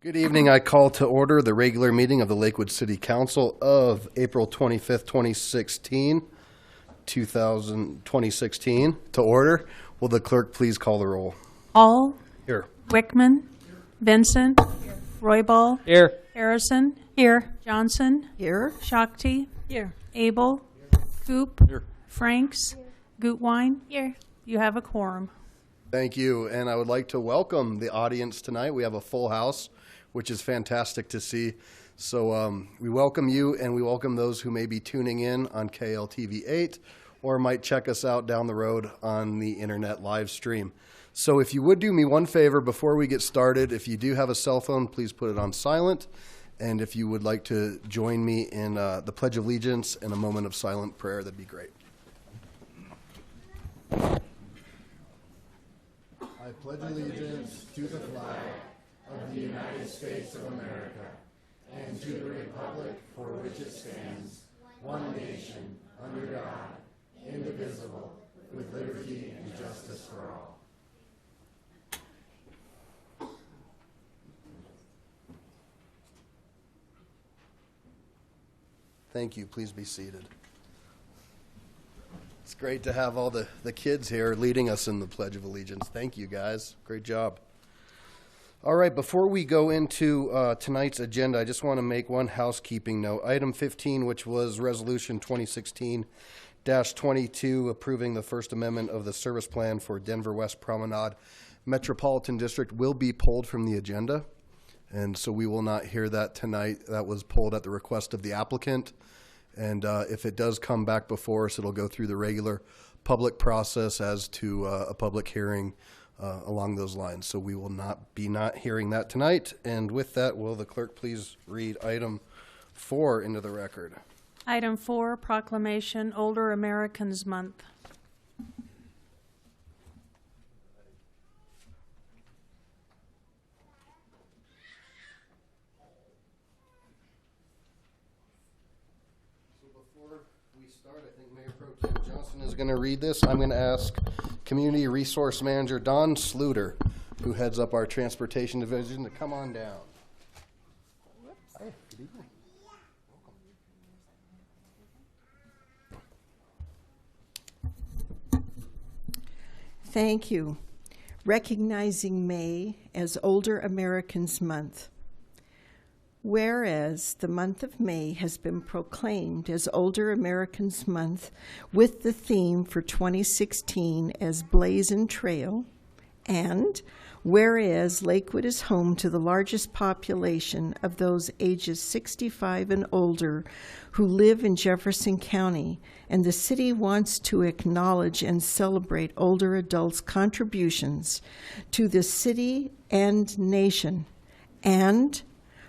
Good evening. I call to order the regular meeting of the Lakewood City Council of April 25th, 2016 to order. Will the clerk please call the roll? Hall. Here. Wickman. Vincent. Roybal. Here. Harrison. Here. Johnson. Here. Shakti. Here. Abel. Coop. Here. Franks. Gutwein. Here. You have a quorum. Thank you. And I would like to welcome the audience tonight. We have a full house, which is fantastic to see. So we welcome you, and we welcome those who may be tuning in on KLTV 8 or might check us out down the road on the internet live stream. So if you would do me one favor before we get started, if you do have a cell phone, please put it on silent. And if you would like to join me in the Pledge of Allegiance and a moment of silent prayer, that'd be great. I pledge allegiance to the flag of the United States of America and to the republic for which it stands, one nation, under God, indivisible, with liberty and justice for all. Thank you. Please be seated. It's great to have all the kids here leading us in the Pledge of Allegiance. Thank you, guys. Great job. All right, before we go into tonight's agenda, I just want to make one housekeeping note. Item 15, which was Resolution 2016-22, approving the First Amendment of the Service Plan for Denver West Promenade Metropolitan District, will be pulled from the agenda. And so we will not hear that tonight. That was pulled at the request of the applicant. And if it does come back before us, it'll go through the regular public process as to a public hearing along those lines. So we will not hearing that tonight. And with that, will the clerk please read item 4 into the record? Item 4, Proclamation Older Americans Month. Mayor Pro Tem Johnson is going to read this. I'm going to ask Community Resource Manager Don Sluter, who heads up our Transportation Division, to come on down. Hi, good evening. Thank you. Recognizing May as Older Americans Month. Whereas the month of May has been proclaimed as Older Americans Month with the theme for 2016 as Blazing Trail, and whereas Lakewood is home to the largest population of those ages 65 and older who live in Jefferson County, and the city wants to acknowledge and celebrate older adults' contributions to the city and nation, and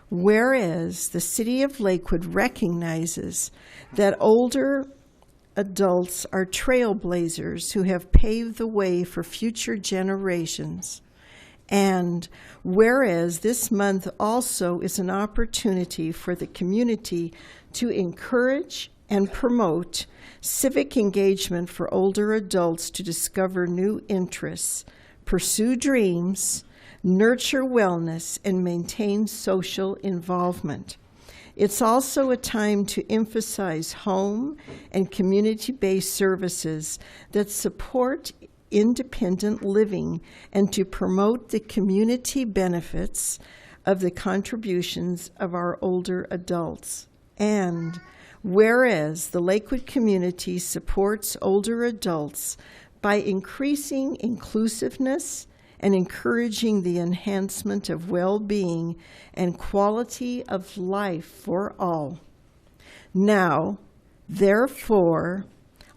whereas the city of Lakewood recognizes that older adults are trailblazers who have paved the way for future generations, and whereas this month also is an opportunity for the community to encourage and promote civic engagement for older adults to discover new interests, pursue dreams, nurture wellness, and maintain social involvement. It's also a time to emphasize home and community-based services that support independent living and to promote the community benefits of the contributions of our older adults. And whereas the Lakewood community supports older adults by increasing inclusiveness and encouraging the enhancement of well-being and quality of life for all. Now, therefore,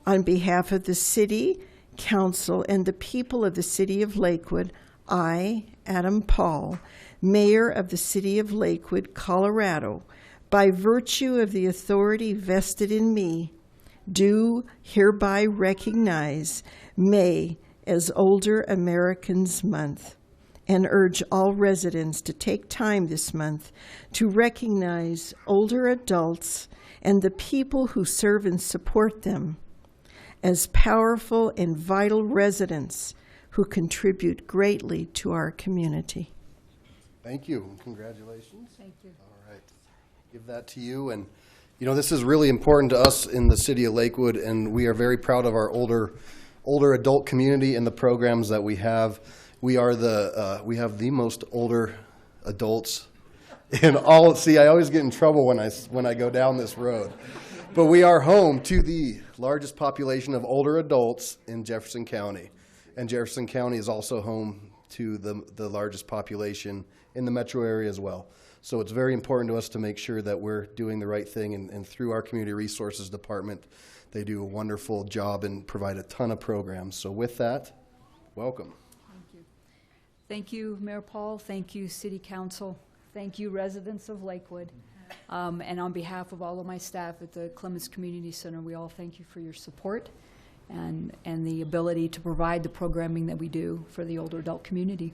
on behalf of the City Council and the people of the City of Lakewood, I, Adam Paul, Mayor of the City of Lakewood, Colorado, by virtue of the authority vested in me, do hereby recognize May as Older Americans Month, and urge all residents to take time this month to recognize older adults and the people who serve and support them as powerful and vital residents who contribute greatly to our community. Thank you, and congratulations. Thank you. All right, give that to you. And, you know, this is really important to us in the city of Lakewood, and we are very proud of our older adult community and the programs that we have. We are we have the most older adults in all. See, I always get in trouble when I go down this road. But we are home to the largest population of older adults in Jefferson County. And Jefferson County is also home to the largest population in the metro area as well. So it's very important to us to make sure that we're doing the right thing. And through our Community Resources Department, they do a wonderful job and provide a ton of programs. So with that, welcome. Thank you. Thank you, Mayor Paul. Thank you, City Council. Thank you, residents of Lakewood. And on behalf of all of my staff at the Clemens Community Center, we all thank you for your support and the ability to provide the programming that we do for the older adult community.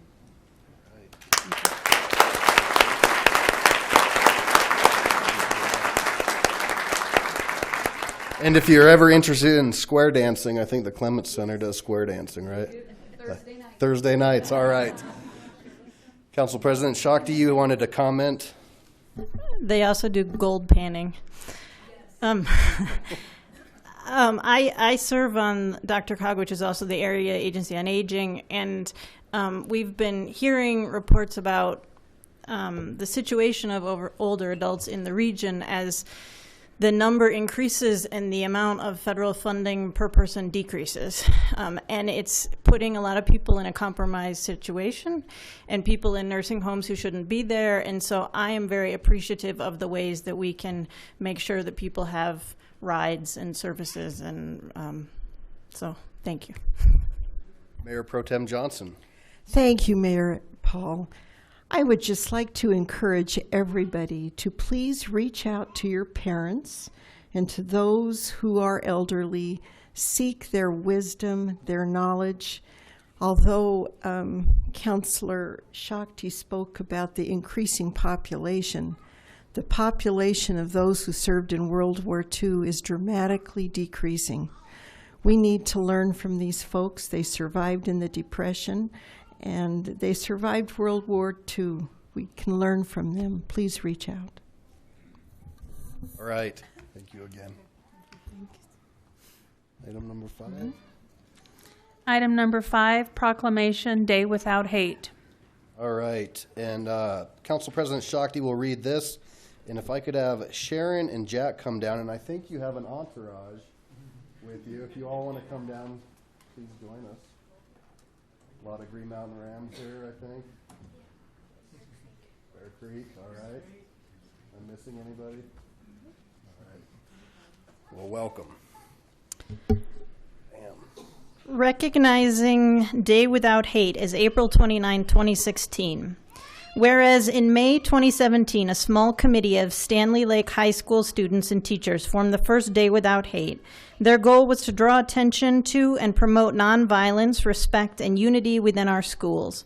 And if you're ever interested in square dancing, I think the Clements Center does square dancing, right? Thursday night. Thursday nights, all right. Council President Shakti, you wanted to comment? They also do gold panning. I serve on DRCOG, which is also the Area Agency on Aging, and we've been hearing reports about the situation of older adults in the region as the number increases and the amount of federal funding per person decreases. And it's putting a lot of people in a compromised situation and people in nursing homes who shouldn't be there. And so I am very appreciative of the ways that we can make sure that people have rides and services. And so thank you. Mayor Pro Tem Johnson. Thank you, Mayor Paul. I would just like to encourage everybody to please reach out to your parents and to those who are elderly, seek their wisdom, their knowledge. Although Councillor Shakti spoke about the increasing population, the population of those who served in World War II is dramatically decreasing. We need to learn from these folks. They survived in the Depression, and they survived World War II. We can learn from them. Please reach out. All right. Thank you again. Item number 5. Item number 5, proclamation Day Without Hate. All right. And Council President Shakti will read this. And if I could have Sharon and Jack come down, and I think you have an entourage with you. If you all want to come down, please join us. A lot of Green Mountain Rams here, I think. Bear Creek, all right. Am I missing anybody? All right. Well, welcome. Bam. Recognizing Day Without Hate is April 29, 2016. Whereas in May 2017, a small committee of Stanley Lake High School students and teachers formed the first Day Without Hate. Their goal was to draw attention to and promote nonviolence, respect, and unity within our schools.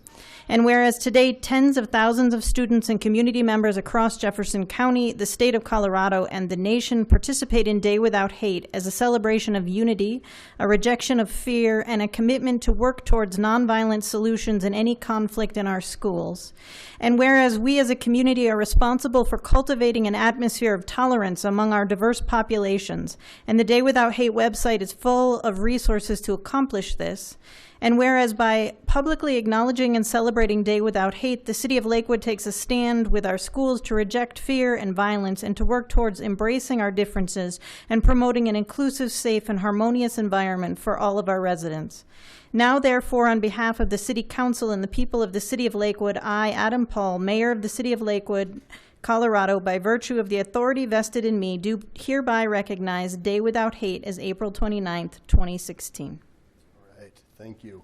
And whereas today tens of thousands of students and community members across Jefferson County, the state of Colorado, and the nation participate in Day Without Hate as a celebration of unity, a rejection of fear, and a commitment to work towards nonviolent solutions in any conflict in our schools. And whereas we as a community are responsible for cultivating an atmosphere of tolerance among our diverse populations, and the Day Without Hate website is full of resources to accomplish this, and whereas by publicly acknowledging and celebrating Day Without Hate, the City of Lakewood takes a stand with our schools to reject fear and violence and to work towards embracing our differences and promoting an inclusive, safe, and harmonious environment for all of our residents. Now, therefore, on behalf of the City Council and the people of the City of Lakewood, I, Adam Paul, Mayor of the City of Lakewood, Colorado, by virtue of the authority vested in me, do hereby recognize Day Without Hate as April 29th, 2016. Thank you.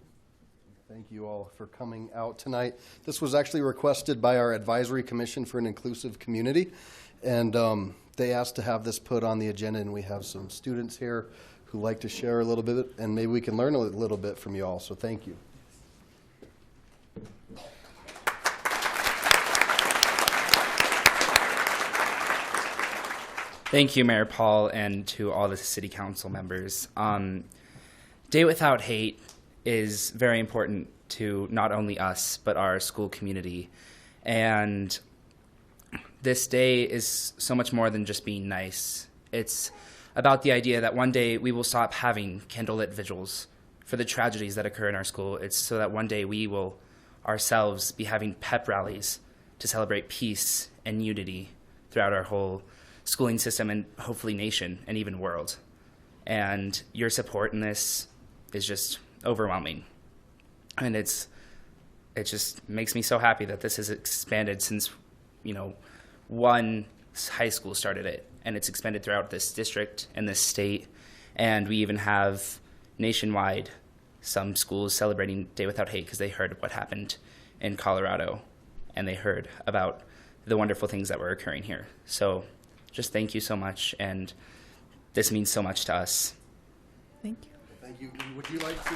Thank you all for coming out tonight. This was actually requested by our Advisory Commission for an Inclusive Community, and they asked to have this put on the agenda, and we have some students here who like to share a little bit, and maybe we can learn a little bit from you all, so thank you. Thank you, Mayor Paul, and to all the City Council members. Day Without Hate is very important to not only us, but our school community. And this day is so much more than just being nice. It's about the idea that one day we will stop having candlelit vigils for the tragedies that occur in our school. It's so that one day we will ourselves be having pep rallies to celebrate peace and unity throughout our whole schooling system and hopefully nation and even world. And your support in this is just overwhelming. And it just makes me so happy that this has expanded since, one high school started it, and it's expanded throughout this district and this state. And we even have nationwide some schools celebrating Day Without Hate because they heard what happened in Colorado and they heard about the wonderful things that were occurring here. So just thank you so much, and this means so much to us. Thank you. Thank you. Would you like to?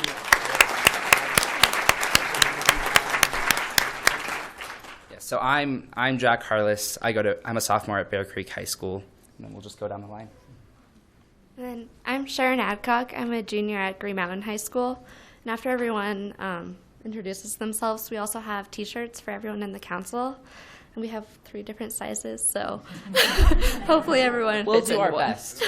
Yeah, so I'm Jack Harless. I'm a sophomore at Bear Creek High School, and then we'll just go down the line. And then I'm Sharon Adcock. I'm a junior at Green Mountain High School. And after everyone introduces themselves, we also have T-shirts for everyone in the council. And we have 3 different sizes, so hopefully everyone We'll fits do into our one. best.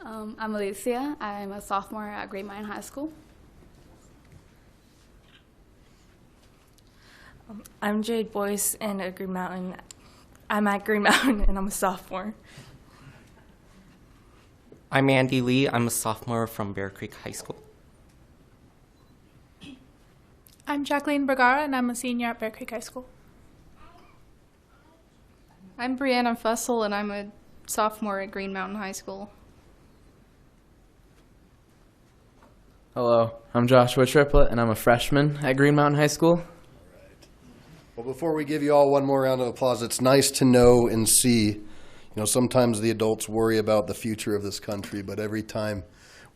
I'm Alicia. I'm a sophomore at Green Mountain High School. I'm Jade Boyce, and at Green Mountain, I'm at Green Mountain, and I'm a sophomore. I'm Andy Lee. I'm a sophomore from Bear Creek High School. I'm Jacqueline Bergara, and I'm a senior at Bear Creek High School. I'm Brianna Fussell, and I'm a sophomore at Green Mountain High School. Hello, I'm Joshua Triplett, and I'm a freshman at Green Mountain High School. Well, before we give you all one more round of applause, it's nice to know and see, sometimes the adults worry about the future of this country, but every time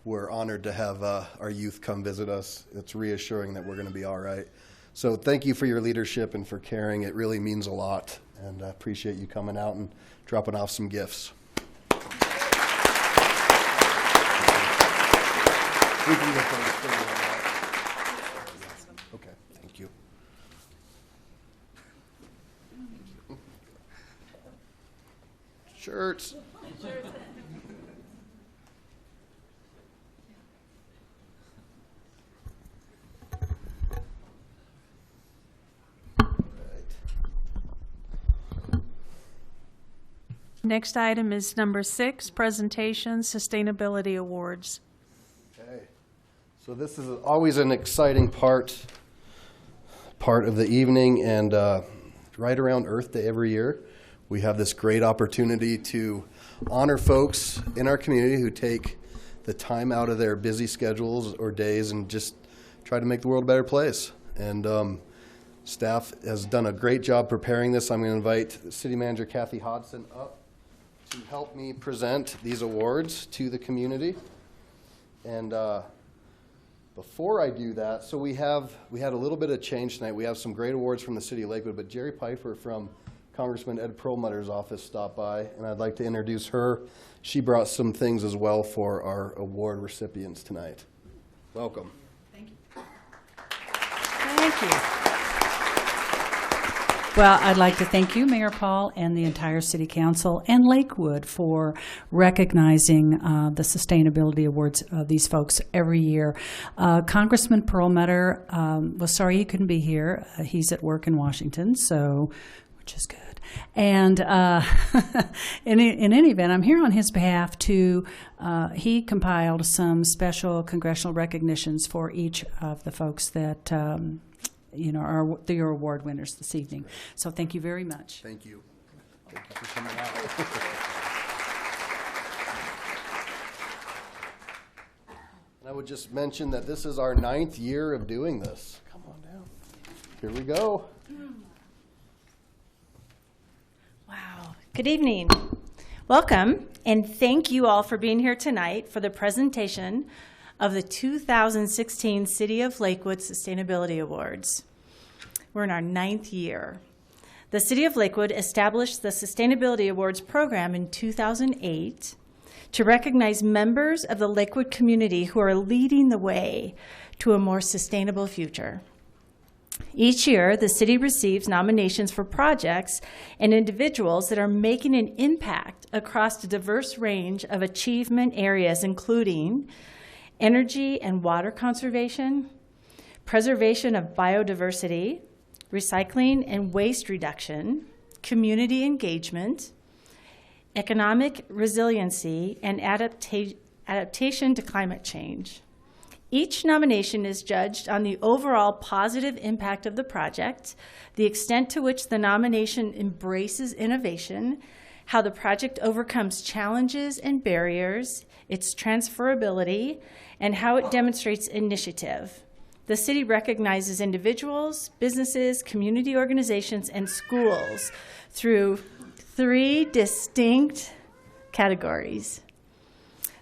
we're honored to have our youth come visit us, it's reassuring that we're going to be all right. So thank you for your leadership and for caring. It really means a lot, and I appreciate you coming out and dropping off some gifts. We can get those figured out. Okay, thank you. Shirts. Next item is number 6, presentation, sustainability awards. Okay. So this is always an exciting part of the evening, and right around Earth Day every year, we have this great opportunity to honor folks in our community who take the time out of their busy schedules or days and just try to make the world a better place. And staff has done a great job preparing this. I'm going to invite City Manager Kathy Hodson up to help me present these awards to the community. And before I do that, so we had a little bit of change tonight. We have some great awards from the City of Lakewood, but Jerry Pfeiffer from Congressman Ed Perlmutter's office stopped by, and I'd like to introduce her. She brought some things as well for our award recipients tonight. Welcome. Thank you. Thank you. Well, I'd like to thank you, Mayor Paul, and the entire City Council and Lakewood for recognizing the sustainability awards of these folks every year. Congressman Perlmutter was sorry he couldn't be here. He's at work in Washington, which is good. And in any event, I'm here on his behalf to, he compiled some special congressional recognitions for each of the folks that are your award winners this evening. So thank you very much. Thank you. Thank you for coming out. And I would just mention that this is our 9th year of doing this. Come on down. Here we go. Wow. Good evening. Welcome, and thank you all for being here tonight for the presentation of the 2016 City of Lakewood Sustainability Awards. We're in our 9th year. The City of Lakewood established the Sustainability Awards program in 2008 to recognize members of the Lakewood community who are leading the way to a more sustainable future. Each year, the city receives nominations for projects and individuals that are making an impact across a diverse range of achievement areas, including energy and water conservation, preservation of biodiversity, recycling and waste reduction, community engagement, economic resiliency, and adaptation to climate change. Each nomination is judged on the overall positive impact of the project, the extent to which the nomination embraces innovation, how the project overcomes challenges and barriers, its transferability, and how it demonstrates initiative. The city recognizes individuals, businesses, community organizations, and schools through 3 distinct categories.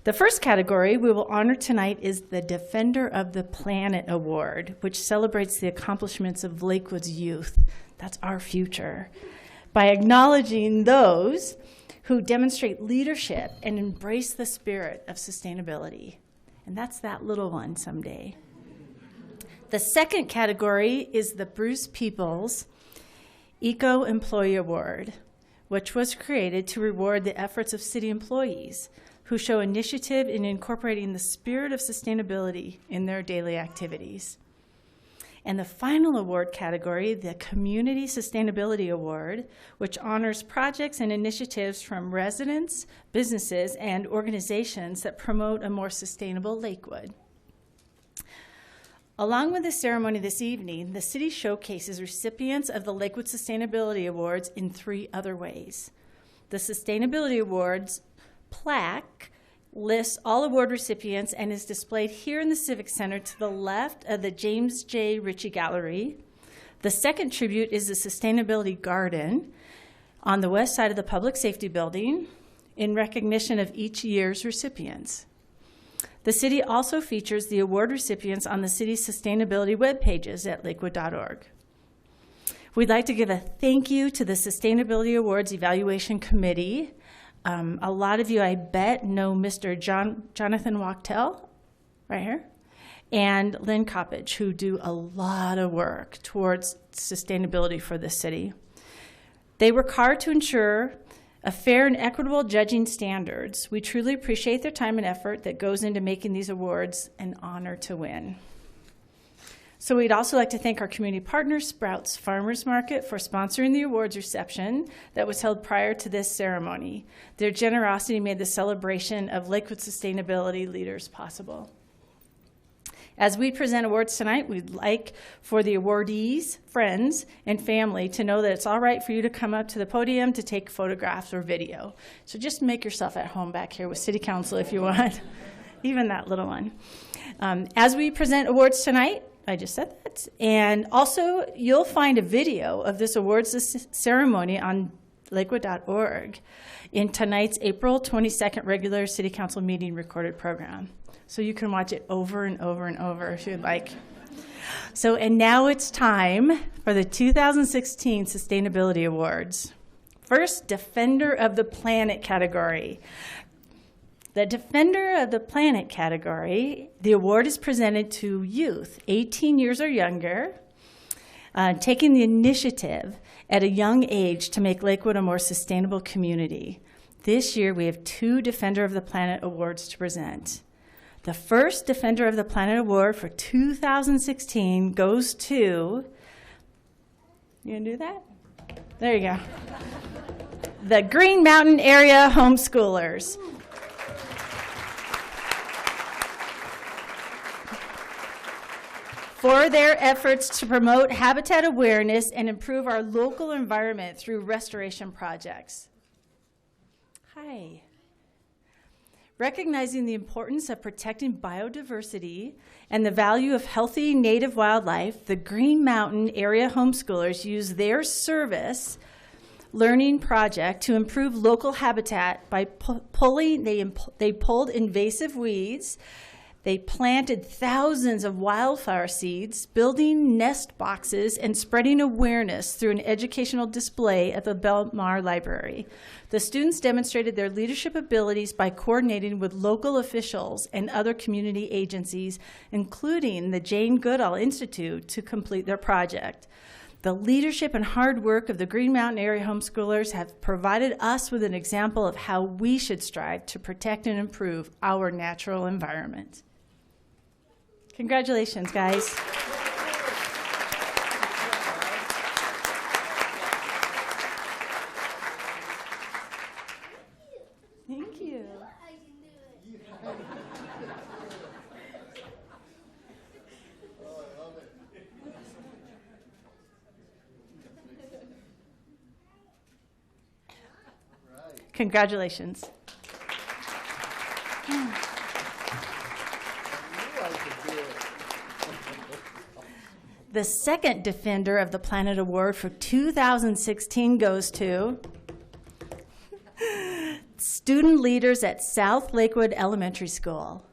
The first category we will honor tonight is the Defender of the Planet Award, which celebrates the accomplishments of Lakewood's youth. That's our future. By acknowledging those who demonstrate leadership and embrace the spirit of sustainability. And that's that little one someday. The second category is the Bruce Peoples Eco Employee Award, which was created to reward the efforts of city employees who show initiative in incorporating the spirit of sustainability in their daily activities. And the final award category, the Community Sustainability Award, which honors projects and initiatives from residents, businesses, and organizations that promote a more sustainable Lakewood. Along with the ceremony this evening, the city showcases recipients of the Lakewood Sustainability Awards in 3 other ways. The Sustainability Awards plaque lists all award recipients and is displayed here in the Civic Center to the left of the James J. Ritchie Gallery. The second tribute is the Sustainability Garden on the west side of the Public Safety Building in recognition of each year's recipients. The city also features the award recipients on the city's sustainability web pages at lakewood.org. We'd like to give a thank you to the Sustainability Awards Evaluation Committee. A lot of you, I bet, know Mr. Jonathan Wachtel, right here, and Lynn Coppage, who do a lot of work towards sustainability for the city. They work hard to ensure a fair and equitable judging standards. We truly appreciate their time and effort that goes into making these awards an honor to win. So we'd also like to thank our community partner, Sprouts Farmers Market, for sponsoring the awards reception that was held prior to this ceremony. Their generosity made the celebration of Lakewood sustainability leaders possible. As we present awards tonight, we'd like for the awardees, friends, and family to know that it's all right for you to come up to the podium to take photographs or video. So just make yourself at home back here with City Council if you want, even that little one. As we present awards tonight, I just said that. And also, you'll find a video of this awards ceremony on lakewood.org in tonight's April 22nd regular City Council meeting recorded program. So you can watch it over and over and over if you'd like. So, and now it's time for the 2016 Sustainability Awards. First, Defender of the Planet category. The Defender of the Planet category, the award is presented to youth, 18 years or younger, taking the initiative at a young age to make Lakewood a more sustainable community. This year, we have 2 Defender of the Planet awards to present. The first Defender of the Planet award for 2016 goes to, you gonna do that? There you go. The Green Mountain Area Homeschoolers. For their efforts to promote habitat awareness and improve our local environment through restoration projects. Hi. Recognizing the importance of protecting biodiversity and the value of healthy native wildlife, the Green Mountain Area Homeschoolers use their service learning project to improve local habitat by pulled invasive weeds They planted thousands of wildflower seeds, building nest boxes, and spreading awareness through an educational display at the Belmar Library. The students demonstrated their leadership abilities by coordinating with local officials and other community agencies, including the Jane Goodall Institute, to complete their project. The leadership and hard work of the Green Mountain area homeschoolers have provided us with an example of how we should strive to protect and improve our natural environment. Congratulations, guys. Thank you. Congratulations. The second Defender of the Planet Award for 2016 goes to student leaders at South Lakewood Elementary School.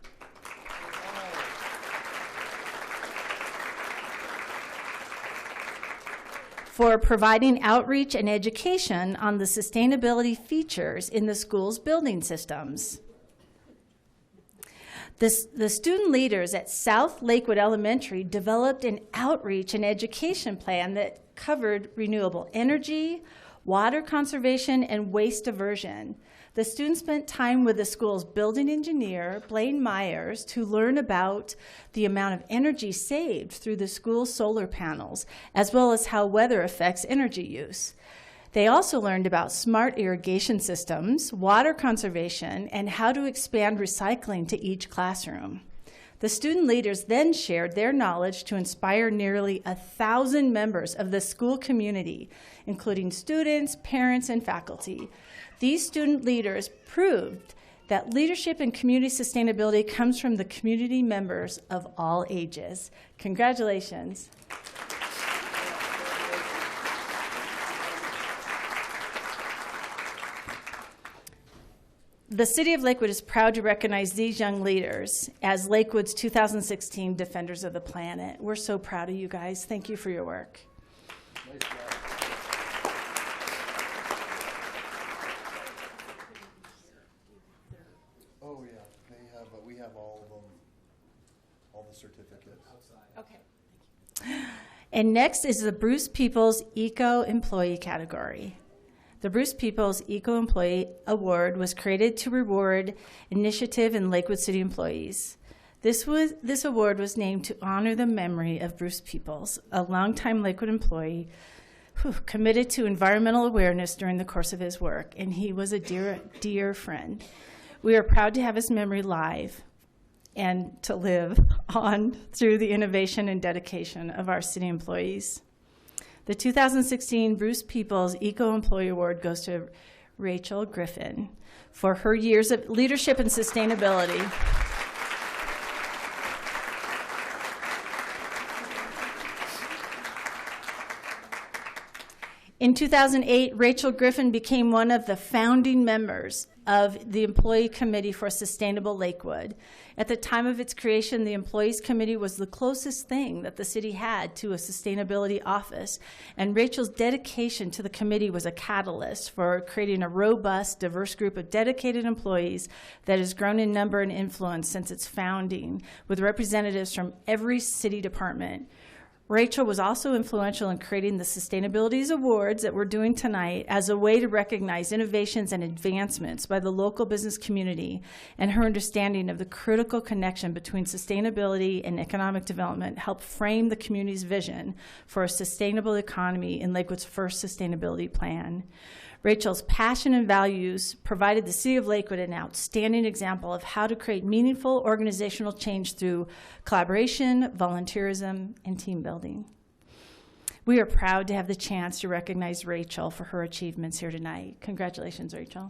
For providing outreach and education on the sustainability features in the school's building systems. The student leaders at South Lakewood Elementary developed an outreach and education plan that covered renewable energy, water conservation, and waste diversion. The students spent time with the school's building engineer, Blaine Myers, to learn about the amount of energy saved through the school's solar panels, as well as how weather affects energy use. They also learned about smart irrigation systems, water conservation, and how to expand recycling to each classroom. The student leaders then shared their knowledge to inspire nearly 1,000 members of the school community, including students, parents, and faculty. These student leaders proved that leadership and community sustainability comes from the community members of all ages. Congratulations. The City of Lakewood is proud to recognize these young leaders as Lakewood's 2016 Defenders of the Planet. We're so proud of you guys. Thank you for your work. Nice job. Oh, yeah, they have, we have all of them, all the certificates. Okay. And next is the Bruce Peoples Eco Employee category. The Bruce Peoples Eco Employee Award was created to reward initiative in Lakewood City employees. This award was named to honor the memory of Bruce Peoples, a longtime Lakewood employee committed to environmental awareness during the course of his work, and he was a dear, dear friend. We are proud to have his memory live and to live on through the innovation and dedication of our city employees. The 2016 Bruce Peoples Eco Employee Award goes to Rachel Griffin for her years of leadership and sustainability. In 2008, Rachel Griffin became one of the founding members of the Employee Committee for Sustainable Lakewood. At the time of its creation, the Employees Committee was the closest thing that the city had to a sustainability office, and Rachel's dedication to the committee was a catalyst for creating a robust, diverse group of dedicated employees that has grown in number and influence since its founding, with representatives from every city department. Rachel was also influential in creating the Sustainability Awards that we're doing tonight as a way to recognize innovations and advancements by the local business community, and her understanding of the critical connection between sustainability and economic development helped frame the community's vision for a sustainable economy in Lakewood's first sustainability plan. Rachel's passion and values provided the City of Lakewood an outstanding example of how to create meaningful organizational change through collaboration, volunteerism, and team building. We are proud to have the chance to recognize Rachel for her achievements here tonight. Congratulations, Rachel.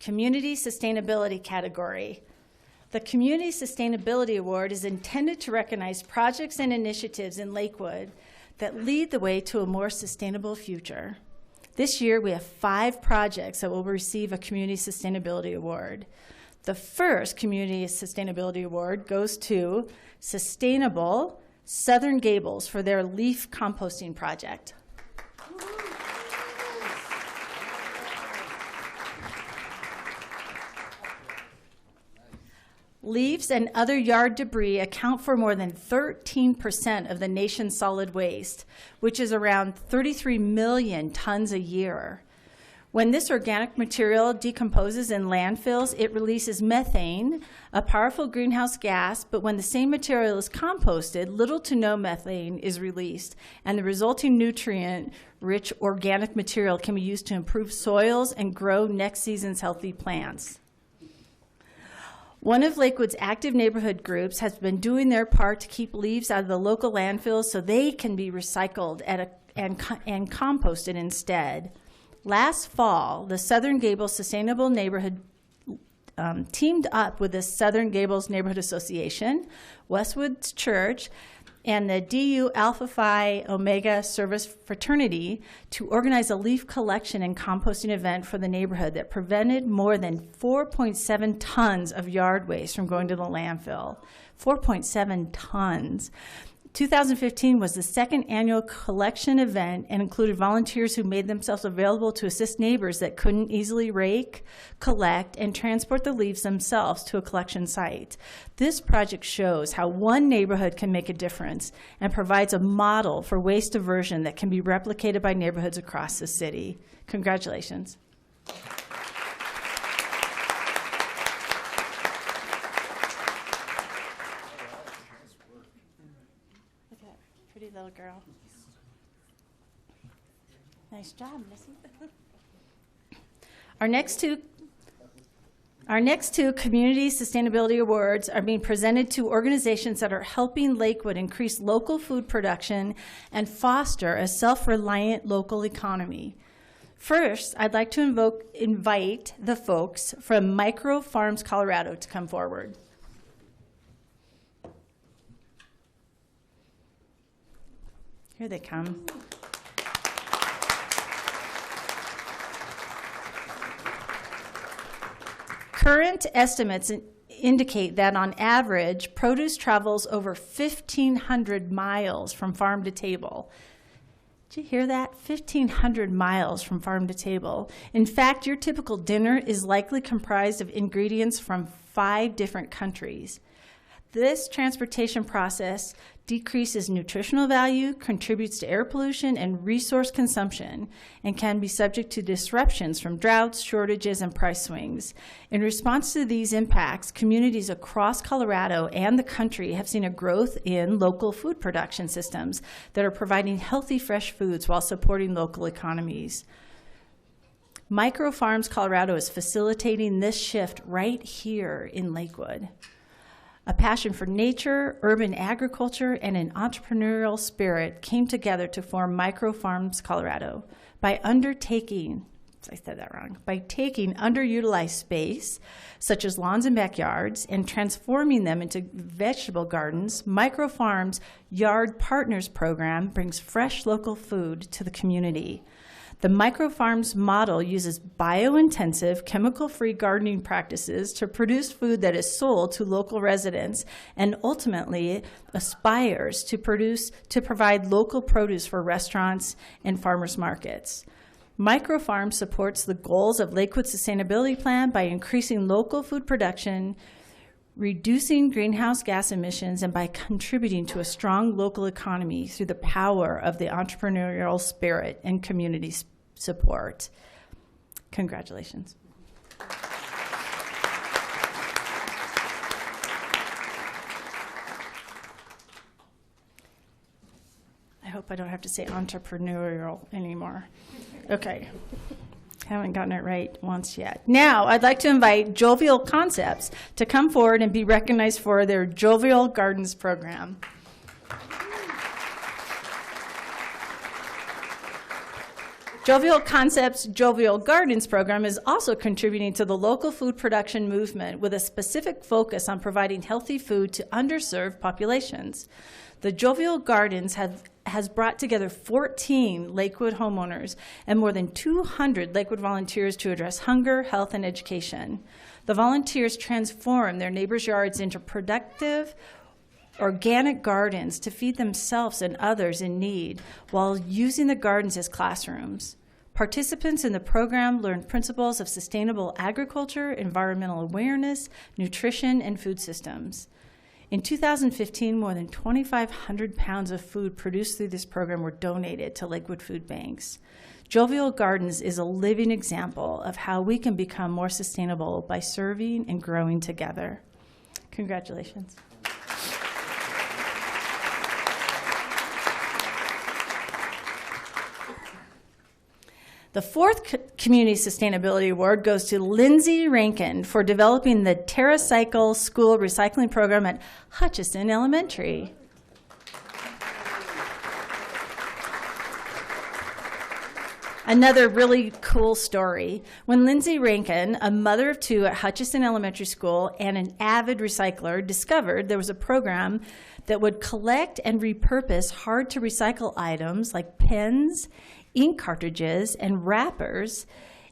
Community Sustainability category. The Community Sustainability Award is intended to recognize projects and initiatives in Lakewood that lead the way to a more sustainable future. This year, we have 5 projects that will receive a Community Sustainability Award. The first Community Sustainability Award goes to Sustainable Southern Gables for their leaf composting project. Leaves and other yard debris account for more than 13% of the nation's solid waste, which is around 33 million tons a year. When this organic material decomposes in landfills, it releases methane, a powerful greenhouse gas, but when the same material is composted, little to no methane is released, and the resulting nutrient-rich organic material can be used to improve soils and grow next season's healthy plants. One of Lakewood's active neighborhood groups has been doing their part to keep leaves out of the local landfills so they can be recycled and composted instead. Last fall, the Southern Gables Sustainable Neighborhood teamed up with the Southern Gables Neighborhood Association, Westwood's Church, and the DU Alpha Phi Omega Service Fraternity to organize a leaf collection and composting event for the neighborhood that prevented more than 4.7 tons of yard waste from going to the landfill. 4.7 tons. 2015 was the second annual collection event and included volunteers who made themselves available to assist neighbors that couldn't easily rake, collect, and transport the leaves themselves to a collection site. This project shows how one neighborhood can make a difference and provides a model for waste diversion that can be replicated by neighborhoods across the city. Congratulations. Pretty little girl. Nice job, Missy. Our next two Community Sustainability Awards are being presented to organizations that are helping Lakewood increase local food production and foster a self-reliant local economy. First, I'd like to invite the folks from Micro Farms Colorado to come forward. Here they come. Current estimates indicate that on average, produce travels over 1,500 miles from farm to table. Did you hear that? 1,500 miles from farm to table. In fact, your typical dinner is likely comprised of ingredients from 5 different countries. This transportation process decreases nutritional value, contributes to air pollution and resource consumption, and can be subject to disruptions from droughts, shortages, and price swings. In response to these impacts, communities across Colorado and the country have seen a growth in local food production systems that are providing healthy, fresh foods while supporting local economies. Micro Farms Colorado is facilitating this shift right here in Lakewood. A passion for nature, urban agriculture, and an entrepreneurial spirit came together to form Micro Farms Colorado. By taking underutilized space, such as lawns and backyards, and transforming them into vegetable gardens, Micro Farms Yard Partners program brings fresh local food to the community. The Micro Farms model uses bio-intensive, chemical-free gardening practices to produce food that is sold to local residents and ultimately aspires to provide local produce for restaurants and farmers markets. Micro Farms supports the goals of Lakewood's sustainability plan by increasing local food production, reducing greenhouse gas emissions, and by contributing to a strong local economy through the power of the entrepreneurial spirit and community support. Congratulations. I hope I don't have to say entrepreneurial anymore. Okay. Haven't gotten it right once yet. Now, I'd like to invite Jovial Concepts to come forward and be recognized for their Jovial Gardens program. Jovial Concepts Jovial Gardens program is also contributing to the local food production movement with a specific focus on providing healthy food to underserved populations. The Jovial Gardens has brought together 14 Lakewood homeowners and more than 200 Lakewood volunteers to address hunger, health, and education. The volunteers transform their neighbors' yards into productive, organic gardens to feed themselves and others in need while using the gardens as classrooms. Participants in the program learn principles of sustainable agriculture, environmental awareness, nutrition, and food systems. In 2015, more than 2,500 pounds of food produced through this program were donated to Lakewood food banks. Jovial Gardens is a living example of how we can become more sustainable by serving and growing together. Congratulations. The fourth Community Sustainability Award goes to Lindsay Rankin for developing the TerraCycle School Recycling Program at Hutchison Elementary. Another really cool story. When Lindsay Rankin, a mother of two at Hutchison Elementary School and an avid recycler, discovered there was a program that would collect and repurpose hard-to-recycle items like pens, ink cartridges, and wrappers,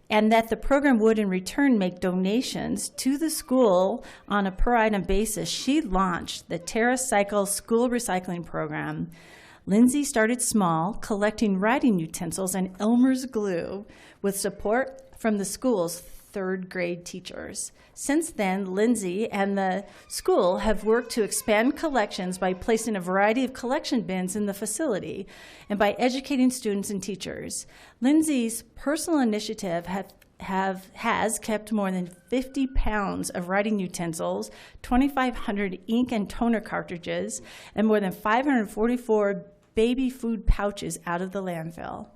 and that the program would in return make donations to the school on a per-item basis, she launched the TerraCycle School Recycling Program. Lindsay started small, collecting writing utensils and Elmer's glue with support from the school's third grade teachers. Since then, Lindsay and the school have worked to expand collections by placing a variety of collection bins in the facility and by educating students and teachers. Lindsay's personal initiative has kept more than 50 pounds of writing utensils, 2,500 ink and toner cartridges, and more than 544 baby food pouches out of the landfill.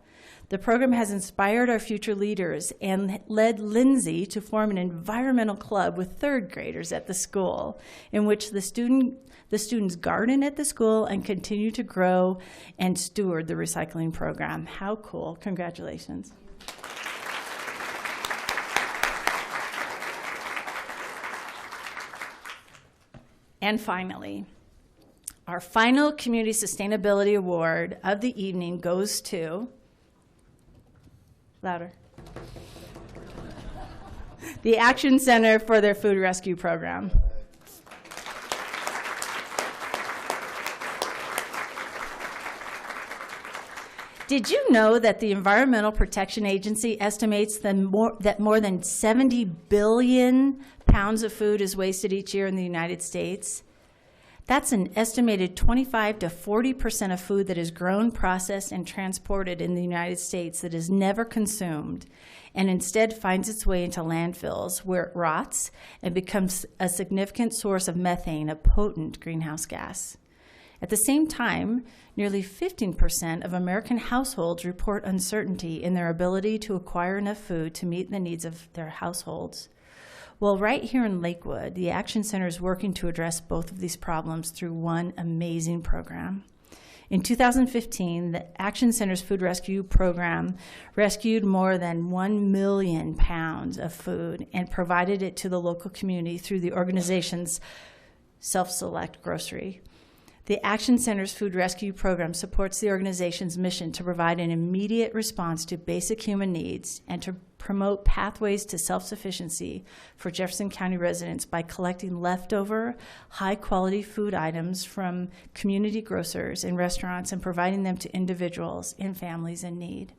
The program has inspired our future leaders and led Lindsay to form an environmental club with third graders at the school, in which the students garden at the school and continue to grow and steward the recycling program. How cool. Congratulations. And finally, our final Community Sustainability Award of the evening goes to, louder, the Action Center for their food rescue program. Did you know that the Environmental Protection Agency estimates that more than 70 billion pounds of food is wasted each year in the United States? That's an estimated 25 to 40% of food that is grown, processed, and transported in the United States that is never consumed and instead finds its way into landfills where it rots and becomes a significant source of methane, a potent greenhouse gas. At the same time, nearly 15% of American households report uncertainty in their ability to acquire enough food to meet the needs of their households. Well, right here in Lakewood, the Action Center is working to address both of these problems through one amazing program. In 2015, the Action Center's food rescue program rescued more than 1 million pounds of food and provided it to the local community through the organization's Self-Select Grocery. The Action Center's food rescue program supports the organization's mission to provide an immediate response to basic human needs and to promote pathways to self-sufficiency for Jefferson County residents by collecting leftover, high-quality food items from community grocers and restaurants and providing them to individuals and families in need.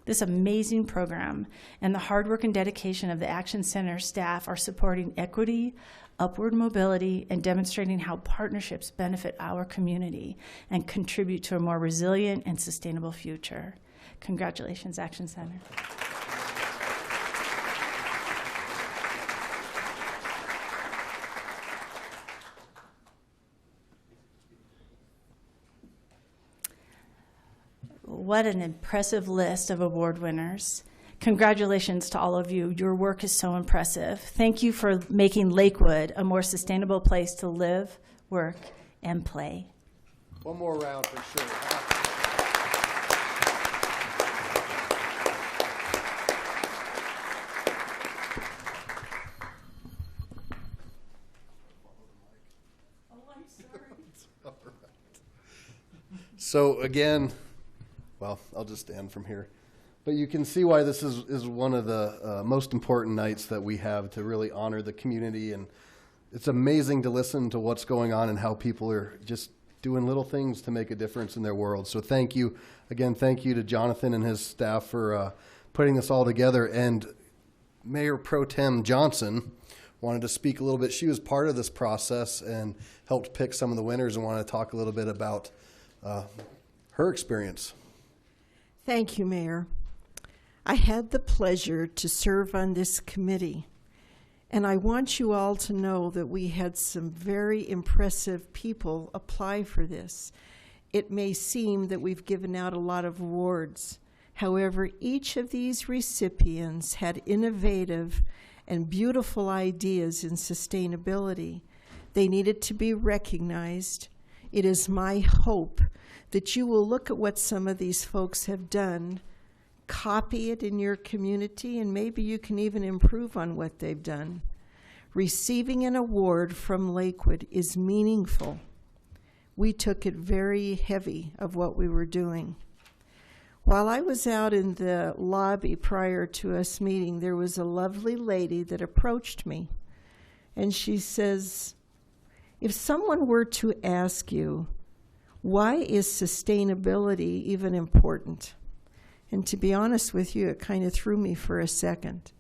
This amazing program and the hard work and dedication of the Action Center staff are supporting equity, upward mobility, and demonstrating how partnerships benefit our community and contribute to a more resilient and sustainable future. Congratulations, Action Center. What an impressive list of award winners. Congratulations to all of you. Your work is so impressive. Thank you for making Lakewood a more sustainable place to live, work, and play. One more round for sure. So again, well, I'll just stand from here. But you can see why this is one of the most important nights that we have to really honor the community. And it's amazing to listen to what's going on and how people are just doing little things to make a difference in their world. So thank you. Again, thank you to Jonathan and his staff for putting this all together. And Mayor Pro Tem Johnson wanted to speak a little bit. She was part of this process and helped pick some of the winners and wanted to talk a little bit about her experience. Thank you, Mayor. I had the pleasure to serve on this committee, and I want you all to know that we had some very impressive people apply for this. It may seem that we've given out a lot of awards. However, each of these recipients had innovative and beautiful ideas in sustainability. They needed to be recognized. It is my hope that you will look at what some of these folks have done, copy it in your community, and maybe you can even improve on what they've done. Receiving an award from Lakewood is meaningful. We took it very heavy of what we were doing. While I was out in the lobby prior to us meeting, there was a lovely lady that approached me, and she says, if someone were to ask you, why is sustainability even important? And to be honest with you, it kind of threw me for a second.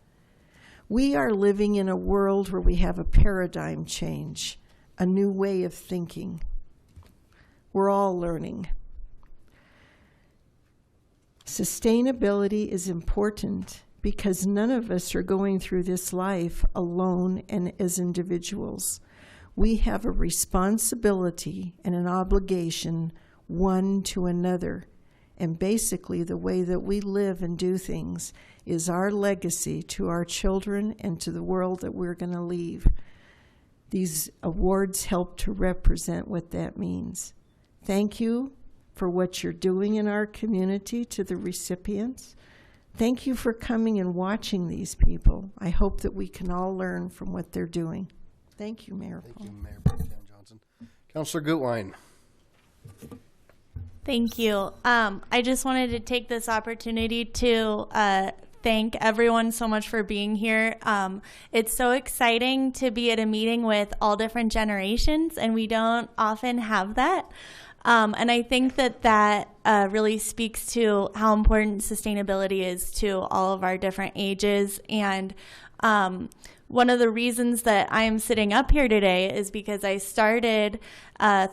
We are living in a world where we have a paradigm change, a new way of thinking. We're all learning. Sustainability is important because none of us are going through this life alone and as individuals. We have a responsibility and an obligation one to another. And basically, the way that we live and do things is our legacy to our children and to the world that we're going to leave. These awards help to represent what that means. Thank you for what you're doing in our community to the recipients. Thank you for coming and watching these people. I hope that we can all learn from what they're doing. Thank you, Mayor Paul. Thank you, Mayor Pro Tem Johnson. Councilor Gutwein. Thank you. I just wanted to take this opportunity to thank everyone so much for being here. It's so exciting to be at a meeting with all different generations, and we don't often have that. And I think that really speaks to how important sustainability is to all of our different ages. And one of the reasons that I am sitting up here today is because I started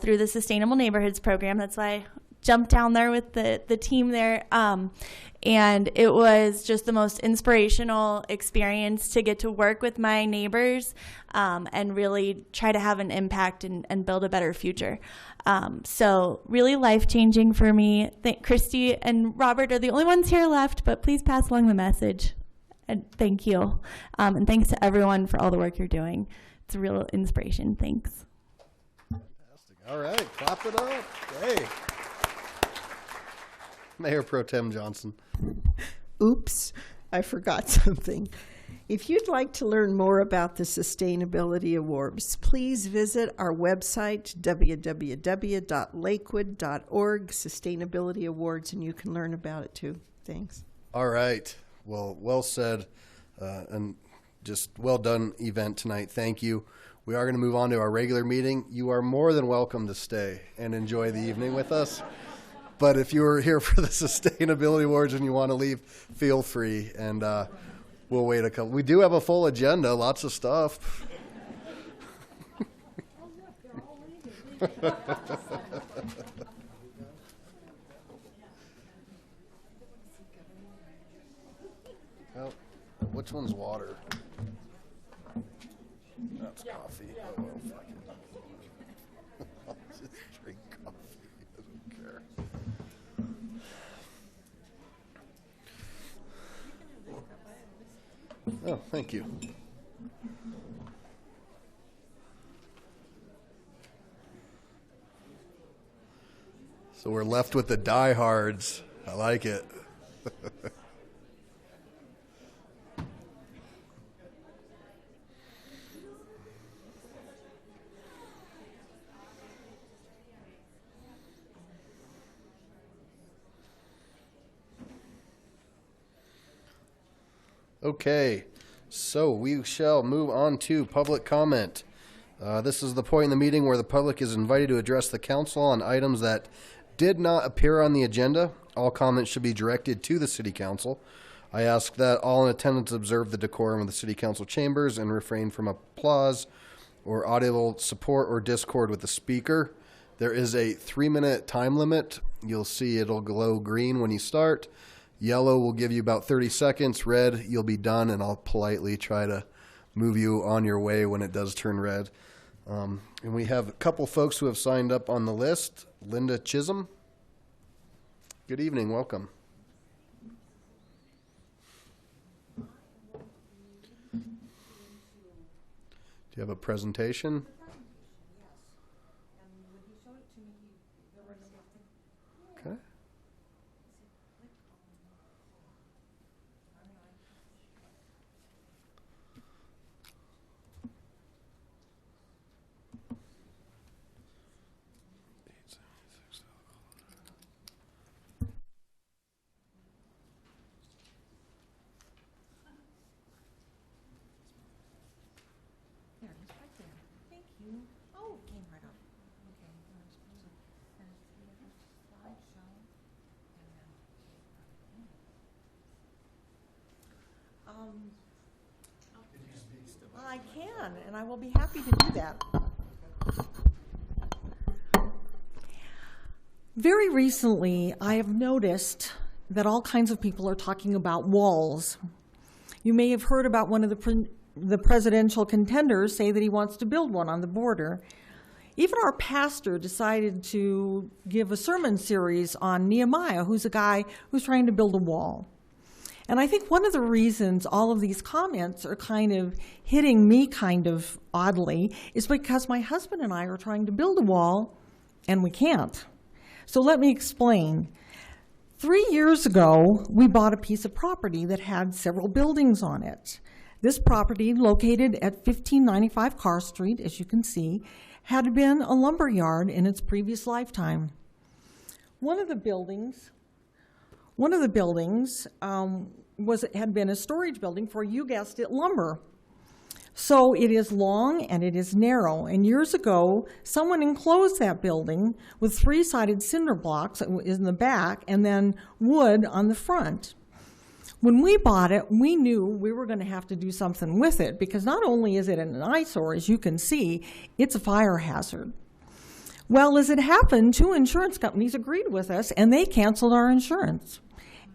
through the Sustainable Neighborhoods program. That's why I jumped down there with the team there. And it was just the most inspirational experience to get to work with my neighbors and really try to have an impact and build a better future. So really life-changing for me. Christy and Robert are the only ones here left, but please pass along the message. And thank you. And thanks to everyone for all the work you're doing. It's a real inspiration. Thanks. Fantastic. All right, clap it up. Hey. Mayor Pro Tem Johnson. Oops, I forgot something. If you'd like to learn more about the Sustainability Awards, please visit our website, www.lakewood.org, Sustainability Awards, and you can learn about it too. Thanks. All right. Well said, and just well done event tonight. Thank you. We are going to move on to our regular meeting. You are more than welcome to stay and enjoy the evening with us. But if you were here for the Sustainability Awards and you want to leave, feel free, and we'll wait a couple. We do have a full agenda, lots of stuff. Well, which one's water? That's coffee. Oh, well, fuck it. I'll just drink coffee. I don't care. Oh, thank you. So we're left with the diehards. I like it. Okay, so we shall move on to public comment. This is the point in the meeting where the public is invited to address the council on items that did not appear on the agenda. All comments should be directed to the city council. I ask that all in attendance observe the decorum of the city council chambers and refrain from applause or audible support or discord with the speaker. There is a 3-minute time limit. You'll see it'll glow green when you start. Yellow will give you about 30 seconds. Red, you'll be done, and I'll politely try to move you on your way when it does turn red. And we have a couple folks who have signed up on the list. Linda Chisholm. Good evening. Welcome. Do you have a presentation? Okay. I can, and I will be happy to do that. Very recently, I have noticed that all kinds of people are talking about walls. You may have heard about one of the presidential contenders say that he wants to build one on the border. Even our pastor decided to give a sermon series on Nehemiah, who's a guy who's trying to build a wall. And I think one of the reasons all of these comments are kind of hitting me kind of oddly is because my husband and I are trying to build a wall, and we can't. So let me explain. 3 years ago, we bought a piece of property that had several buildings on it. This property, located at 1595 Carr Street, as you can see, had been a lumber yard in its previous lifetime. One of the buildings had been a storage building for, you guessed it, lumber. So it is long and it is narrow. And years ago, someone enclosed that building with 3-sided cinder blocks in the back and then wood on the front. When we bought it, we knew we were going to have to do something with it because not only is it an eyesore, as you can see, it's a fire hazard. Well, as it happened, 2 insurance companies agreed with us and they canceled our insurance.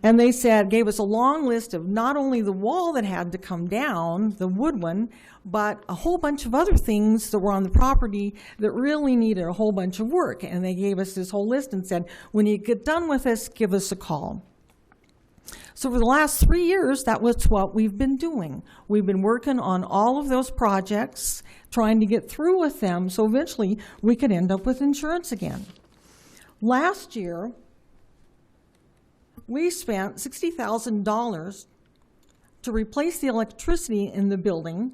And they gave us a long list of not only the wall that had to come down, the wood one, but a whole bunch of other things that were on the property that really needed a whole bunch of work. And they gave us this whole list and said, when you get done with this, give us a call. So for the last 3 years, that was what we've been doing. We've been working on all of those projects, trying to get through with them so eventually we could end up with insurance again. Last year, we spent $60,000 to replace the electricity in the building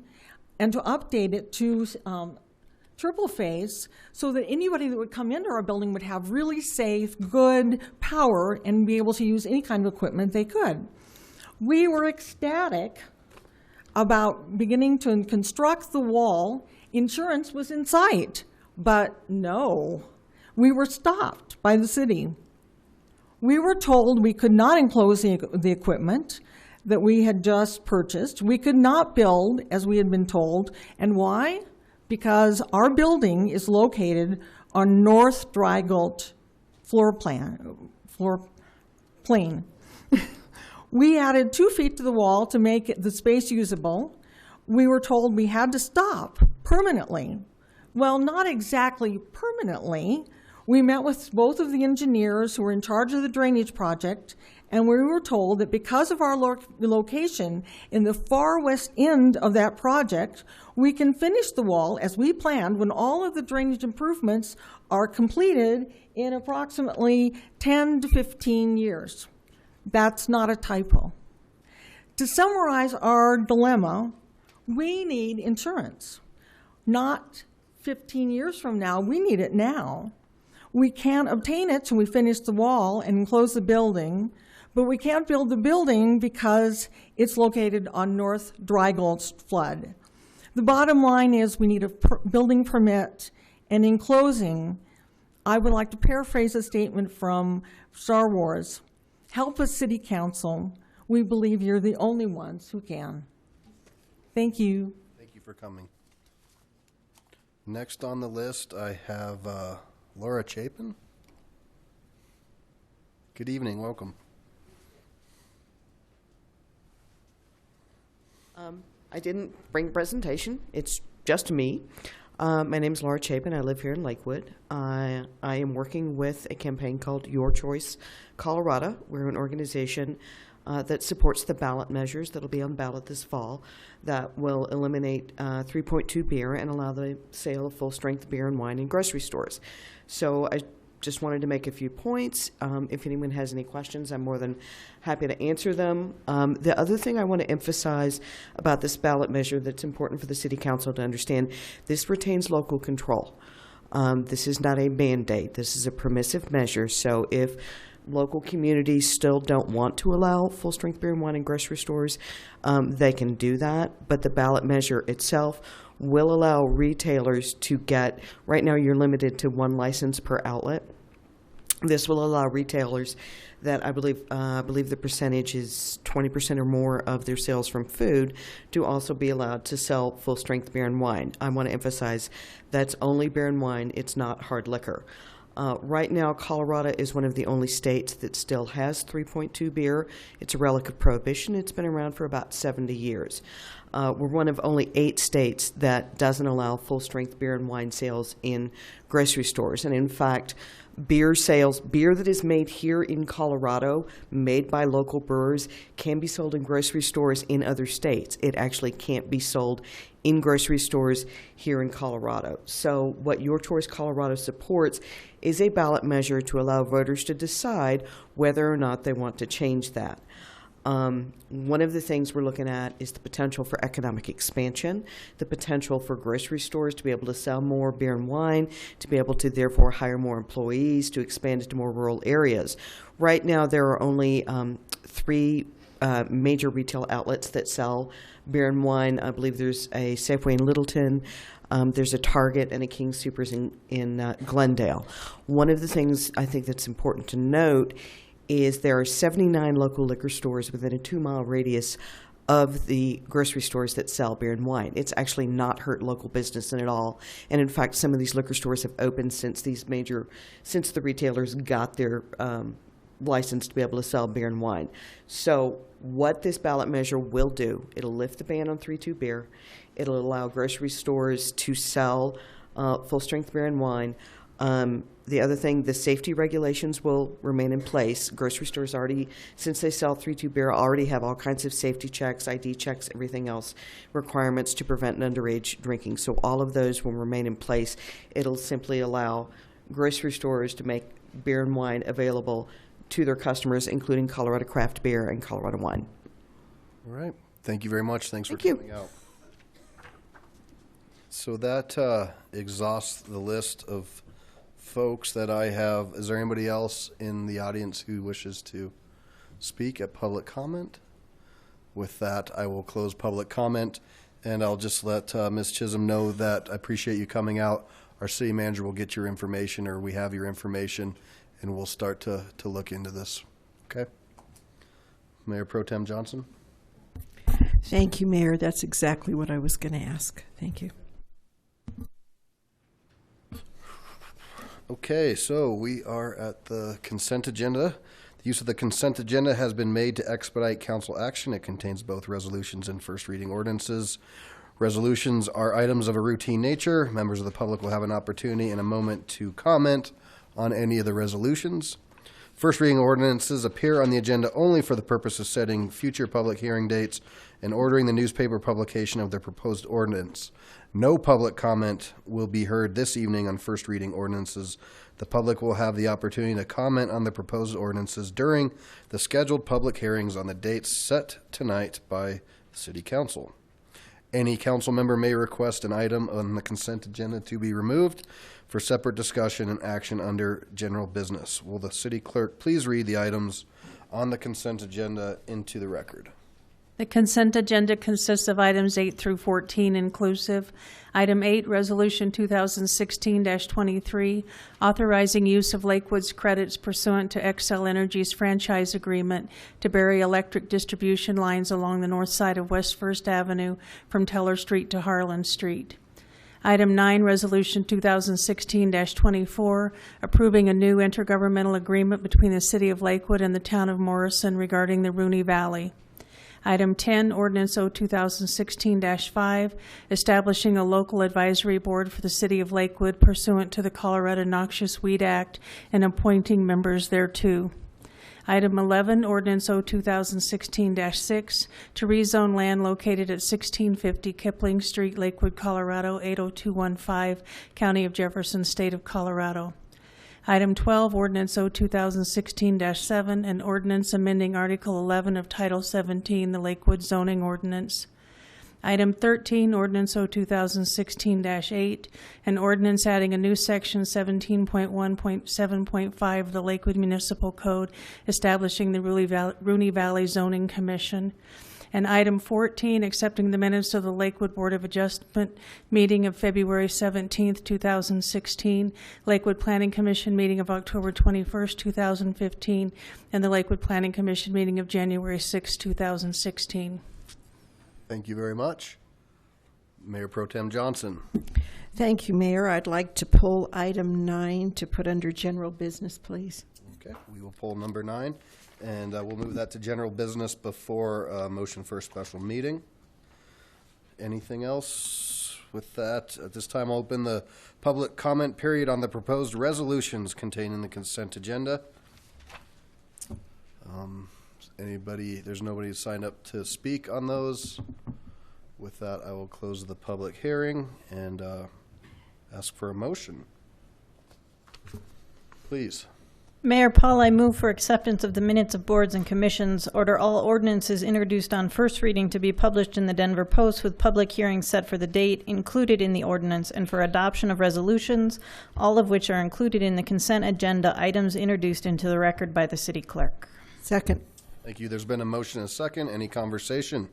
and to update it to triple phase so that anybody that would come into our building would have really safe, good power and be able to use any kind of equipment they could. We were ecstatic about beginning to construct the wall. Insurance was in sight, but no, we were stopped by the city. We were told we could not enclose the equipment that we had just purchased. We could not build as we had been told. And why? Because our building is located on North Drygault floor plane. We added 2 feet to the wall to make the space usable. We were told we had to stop permanently. Well, not exactly permanently. We met with both of the engineers who were in charge of the drainage project, and we were told that because of our location in the far west end of that project, we can finish the wall as we planned when all of the drainage improvements are completed in approximately 10 to 15 years. That's not a typo. To summarize our dilemma, we need insurance. Not 15 years from now, we need it now. We can't obtain it till we finish the wall and enclose the building, But we can't build the building because it's located on North Dry Gulch flood. The bottom line is we need a building permit, and in closing, I would like to paraphrase a statement from Star Wars. Help us, City Council. We believe you're the only ones who can. Thank you. Thank you for coming. Next on the list, I have Laura Chapin. Good evening, welcome. I didn't bring a presentation. It's just me. My name's Laura Chapin. I live here in Lakewood. I am working with a campaign called Your Choice Colorado. We're an organization that supports the ballot measures that'll be on the ballot this fall that will eliminate 3.2 beer and allow the sale of full-strength beer and wine in grocery stores. So I just wanted to make a few points. If anyone has any questions, I'm more than happy to answer them. The other thing I want to emphasize about this ballot measure that's important for the City Council to understand, this retains local control. This is not a mandate. This is a permissive measure. So if local communities still don't want to allow full-strength beer and wine in grocery stores, they can do that. But the ballot measure itself will allow retailers to get, right now you're limited to 1 license per outlet. This will allow retailers that I believe the percentage is 20% or more of their sales from food to also be allowed to sell full-strength beer and wine. I want to emphasize that's only beer and wine. It's not hard liquor. Right now, Colorado is one of the only states that still has 3.2 beer. It's a relic of Prohibition. It's been around for about 70 years. We're one of only 8 states that doesn't allow full-strength beer and wine sales in grocery stores. And in fact, beer that is made here in Colorado, made by local brewers, can be sold in grocery stores in other states. It actually can't be sold in grocery stores here in Colorado. So what Your Choice Colorado supports is a ballot measure to allow voters to decide whether or not they want to change that. One of the things we're looking at is the potential for economic expansion, the potential for grocery stores to be able to sell more beer and wine, to be able to therefore hire more employees, to expand into more rural areas. Right now, there are only 3 major retail outlets that sell beer and wine. I believe there's a Safeway in Littleton, there's a Target, and a King Soopers in Glendale. One of the things I think that's important to note is there are 79 local liquor stores within a 2-mile radius of the grocery stores that sell beer and wine. It's actually not hurt local business at all. And in fact, some of these liquor stores have opened since the retailers got their license to be able to sell beer and wine. So what this ballot measure will do, it'll lift the ban on 3.2 beer. It'll allow grocery stores to sell full-strength beer and wine. The other thing, the safety regulations will remain in place. Grocery stores already, since they sell 3.2 beer, already have all kinds of safety checks, ID checks, everything else, requirements to prevent underage drinking. So all of those will remain in place. It'll simply allow grocery stores to make beer and wine available to their customers, including Colorado craft beer and Colorado wine. All right. Thank you very much. Thanks for coming out. So that exhausts the list of folks that I have. Is there anybody else in the audience who wishes to speak at public comment? With that, I will close public comment, and I'll just let Ms. Chisholm know that I appreciate you coming out. Our city manager will get your information, or we have your information, and we'll start to look into this. Okay? Mayor Pro Tem Johnson? Thank you, Mayor. That's exactly what I was going to ask. Thank you. Okay, so we are at the consent agenda. The use of the consent agenda has been made to expedite council action. It contains both resolutions and first reading ordinances. Resolutions are items of a routine nature. Members of the public will have an opportunity in a moment to comment on any of the resolutions. First reading ordinances appear on the agenda only for the purpose of setting future public hearing dates and ordering the newspaper publication of the proposed ordinance. No public comment will be heard this evening on first reading ordinances. The public will have the opportunity to comment on the proposed ordinances during the scheduled public hearings on the dates set tonight by the City Council. Any council member may request an item on the consent agenda to be removed for separate discussion and action under general business. Will the city clerk please read the items on the consent agenda into the record. The consent agenda consists of items 8 through 14 inclusive. Item 8, Resolution 2016-23, authorizing use of Lakewood's credits pursuant to Xcel Energy's franchise agreement to bury electric distribution lines along the north side of West First Avenue from Teller Street to Harlan Street. Item 9, Resolution 2016-24, approving a new intergovernmental agreement between the City of Lakewood and the Town of Morrison regarding the Rooney Valley. Item 10, Ordinance O 2016-5, establishing a local advisory board for the City of Lakewood pursuant to the Colorado Noxious Weed Act and appointing members thereto. Item 11, Ordinance O 2016-6, to rezone land located at 1650 Kipling Street, Lakewood, Colorado 80215, County of Jefferson, State of Colorado. Item 12, Ordinance O 2016-7, an ordinance amending Article 11 of Title 17, the Lakewood Zoning Ordinance. Item 13, Ordinance O 2016-8, an ordinance adding a new section 17.1.7.5 of the Lakewood Municipal Code, establishing the Rooney Valley Zoning Commission. And item 14, accepting the minutes of the Lakewood Board of Adjustment meeting of February 17th, 2016, Lakewood Planning Commission meeting of October 21st, 2015, and the Lakewood Planning Commission meeting of January 6th, 2016. Thank you very much. Mayor Pro Tem Johnson. Thank you, Mayor. I'd like to pull item 9 to put under general business, please. Okay, we will pull number 9, and we'll move that to general business before motion for a special meeting. Anything else with that? At this time, I'll open the public comment period on the proposed resolutions contained in the consent agenda. There's nobody signed up to speak on those. With that, I will close the public hearing and ask for a motion. Please. Mayor Paul, I move for acceptance of the minutes of boards and commissions, order all ordinances introduced on first reading to be published in the Denver Post with public hearings set for the date included in the ordinance, and for adoption of resolutions, all of which are included in the consent agenda items introduced into the record by the city clerk. Second. Thank you. There's been a motion and a second. Any conversation?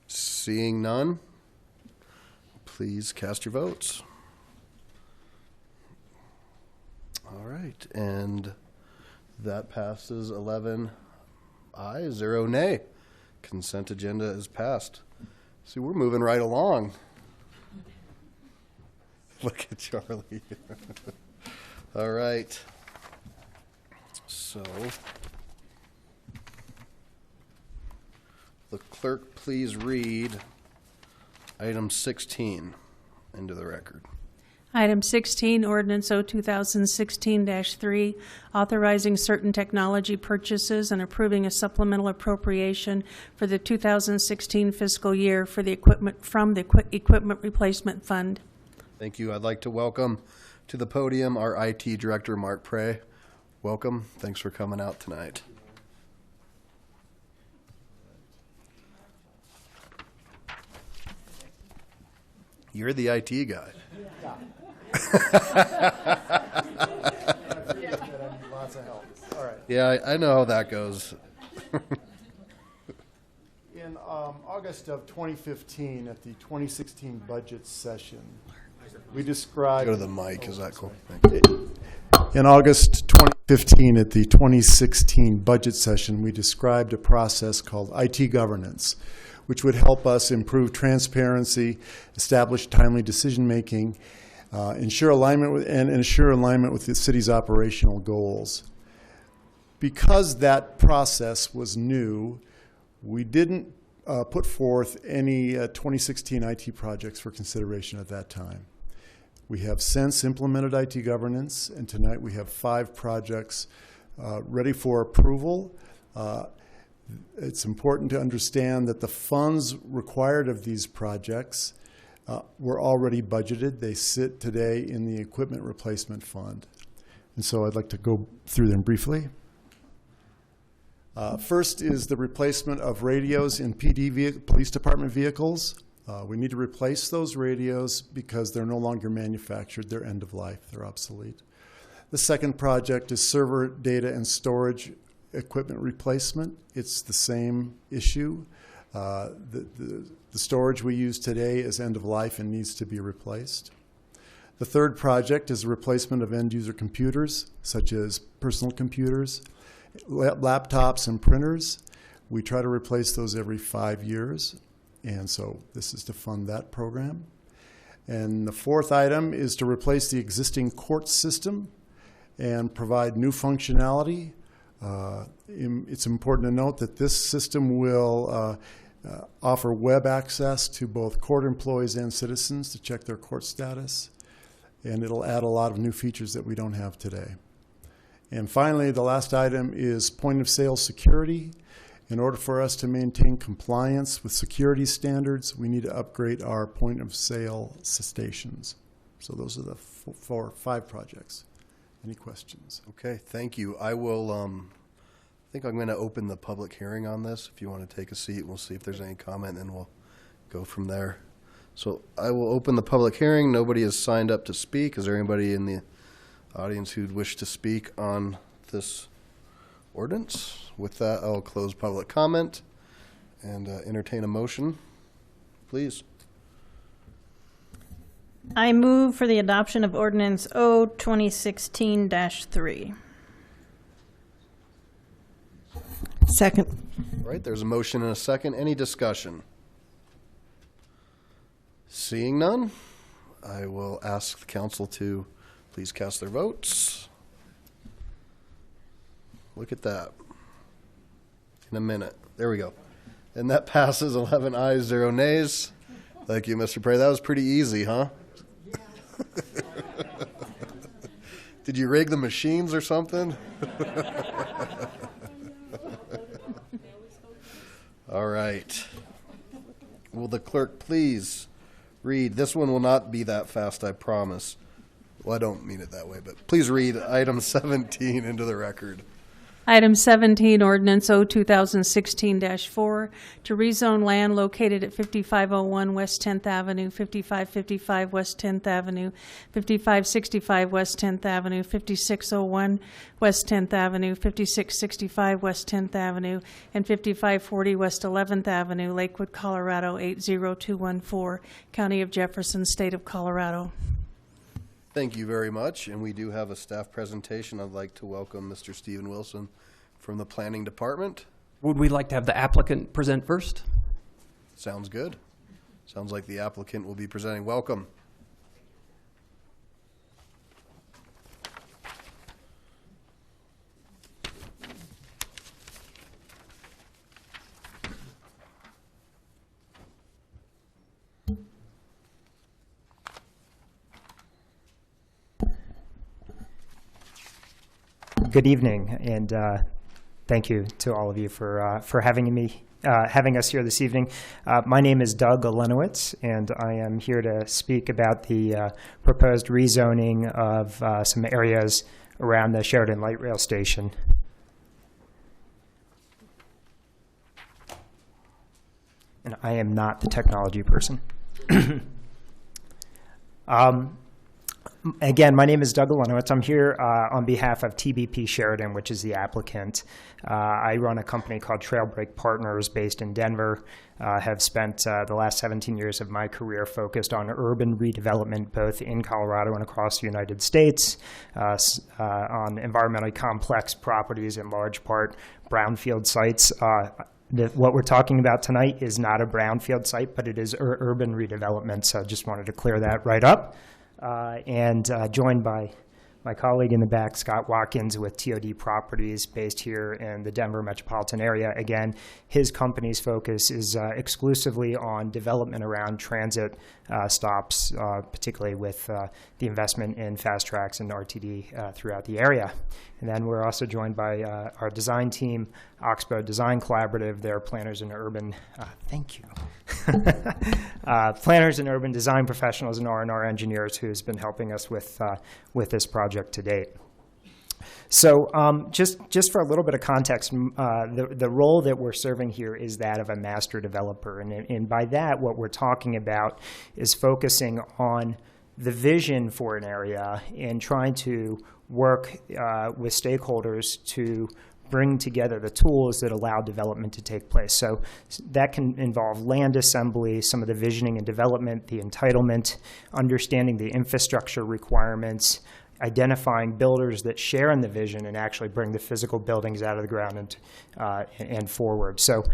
Seeing none, please cast your votes. All right, and that passes 11 ayes, 0 nay. Consent agenda is passed. See, we're moving right along. Look at Charlie. All right. So, the clerk please read item 16 into the record. Item 16, Ordinance O 2016-3, authorizing certain technology purchases and approving a supplemental appropriation for the 2016 fiscal year for the equipment from the Equipment Replacement Fund. Thank you. I'd like to welcome to the podium our IT Director, Mark Prey. Welcome. Thanks for coming out tonight. You're the IT guy. Lots of help. All right. Yeah, I know how that goes. In August of 2015, at the 2016 budget session, we described... Go to the mic, is that cool? In August 2015, at the 2016 budget session, we described a process called IT governance, which would help us improve transparency, establish timely decision-making, ensure alignment with the city's operational goals. Because that process was new, we didn't put forth any 2016 IT projects for consideration at that time. We have since implemented IT governance, and tonight we have 5 projects ready for approval. It's important to understand that the funds required of these projects were already budgeted. They sit today in the Equipment Replacement Fund. And so I'd like to go through them briefly. First is the replacement of radios in police department vehicles. We need to replace those radios because they're no longer manufactured. They're end of life. They're obsolete. The second project is server data and storage equipment replacement. It's the same issue. The storage we use today is end of life and needs to be replaced. The third project is the replacement of end-user computers, such as personal computers, laptops, and printers. We try to replace those every 5 years, and so this is to fund that program. And the fourth item is to replace the existing court system and provide new functionality. It's important to note that this system will offer web access to both court employees and citizens to check their court status. And it'll add a lot of new features that we don't have today. And finally, the last item is point-of-sale security. In order for us to maintain compliance with security standards, we need to upgrade our point-of-sale stations. So those are the 5 projects. Any questions? Okay, thank you. I will, I think I'm going to open the public hearing on this. If you want to take a seat, we'll see if there's any comment, and we'll go from there. So I will open the public hearing. Nobody has signed up to speak. Is there anybody in the audience who'd wish to speak on this ordinance? With that, I'll close public comment and entertain a motion. Please. I move for the adoption of ordinance O 2016-3. Second. All right, there's a motion and a second. Any discussion? Seeing none, I will ask the council to please cast their votes. Look at that. In a minute. There we go. And that passes 11 ayes, 0 nays. Thank you, Mr. Prey. That was pretty easy, huh? Yeah. Did you rig the machines or something? All right. Will the clerk please read? This one will not be that fast, I promise. Well, I don't mean it that way, but please read item 17 into the record. Item 17, ordinance O 2016-4, to rezone land located at 5501 West 10th Avenue, 5555 West 10th Avenue, 5565 West 10th Avenue, 5601 West 10th Avenue, 5665 West 10th Avenue, and 5540 West 11th Avenue, Lakewood, Colorado 80214, County of Jefferson, State of Colorado. Thank you very much. And we do have a staff presentation. I'd like to welcome Mr. Stephen Wilson from the Planning Department. Would we like to have the applicant present first? Sounds good. Sounds like the applicant will be presenting. Welcome. Good evening, and thank you to all of you for having us here this evening. My name is Doug Olenowitz, and I am here to speak about the proposed rezoning of some areas around the Sheridan Light Rail Station. And I am not the technology person. Again, my name is Doug Olenowitz. I'm here on behalf of TBP Sheridan, which is the applicant. I run a company called Trailbreak Partners based in Denver. Have spent the last 17 years of my career focused on urban redevelopment, both in Colorado and across the United States, on environmentally complex properties, in large part brownfield sites. What we're talking about tonight is not a brownfield site, but it is urban redevelopment, so I just wanted to clear that right up. And joined by my colleague in the back, Scott Watkins, with TOD Properties based here in the Denver metropolitan area. Again, his company's focus is exclusively on development around transit stops, particularly with the investment in fast tracks and RTD throughout the area. And then we're also joined by our design team, Oxbow Design Collaborative. They're planners and urban, thank you. Planners and urban design professionals and R&R engineers who's been helping us with this project to date. So just for a little bit of context, the role that we're serving here is that of a master developer. And by that, what we're talking about is focusing on the vision for an area and trying to work with stakeholders to bring together the tools that allow development to take place. So that can involve land assembly, some of the visioning and development, the entitlement, understanding the infrastructure requirements, identifying builders that share in the vision and actually bring the physical buildings out of the ground and forward. So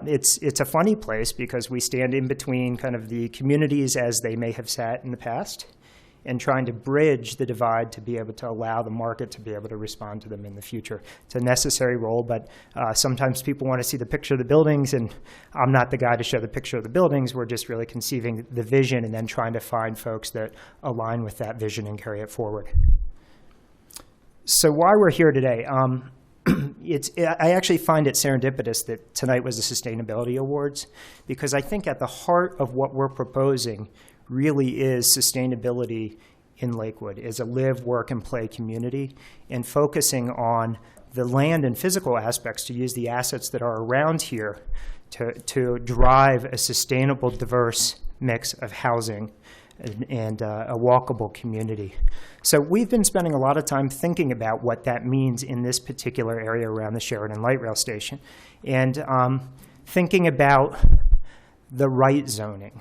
it's a funny place because we stand in between kind of the communities as they may have sat in the past and trying to bridge the divide to be able to allow the market to be able to respond to them in the future. It's a necessary role, but sometimes people want to see the picture of the buildings, and I'm not the guy to show the picture of the buildings. We're just really conceiving the vision and then trying to find folks that align with that vision and carry it forward. So why we're here today, I actually find it serendipitous that tonight was the Sustainability Awards, because I think at the heart of what we're proposing really is sustainability in Lakewood as a live, work, and play community, and focusing on the land and physical aspects to use the assets that are around here to drive a sustainable, diverse mix of housing and a walkable community. So we've been spending a lot of time thinking about what that means in this particular area around the Sheridan Light Rail Station, and thinking about the right zoning.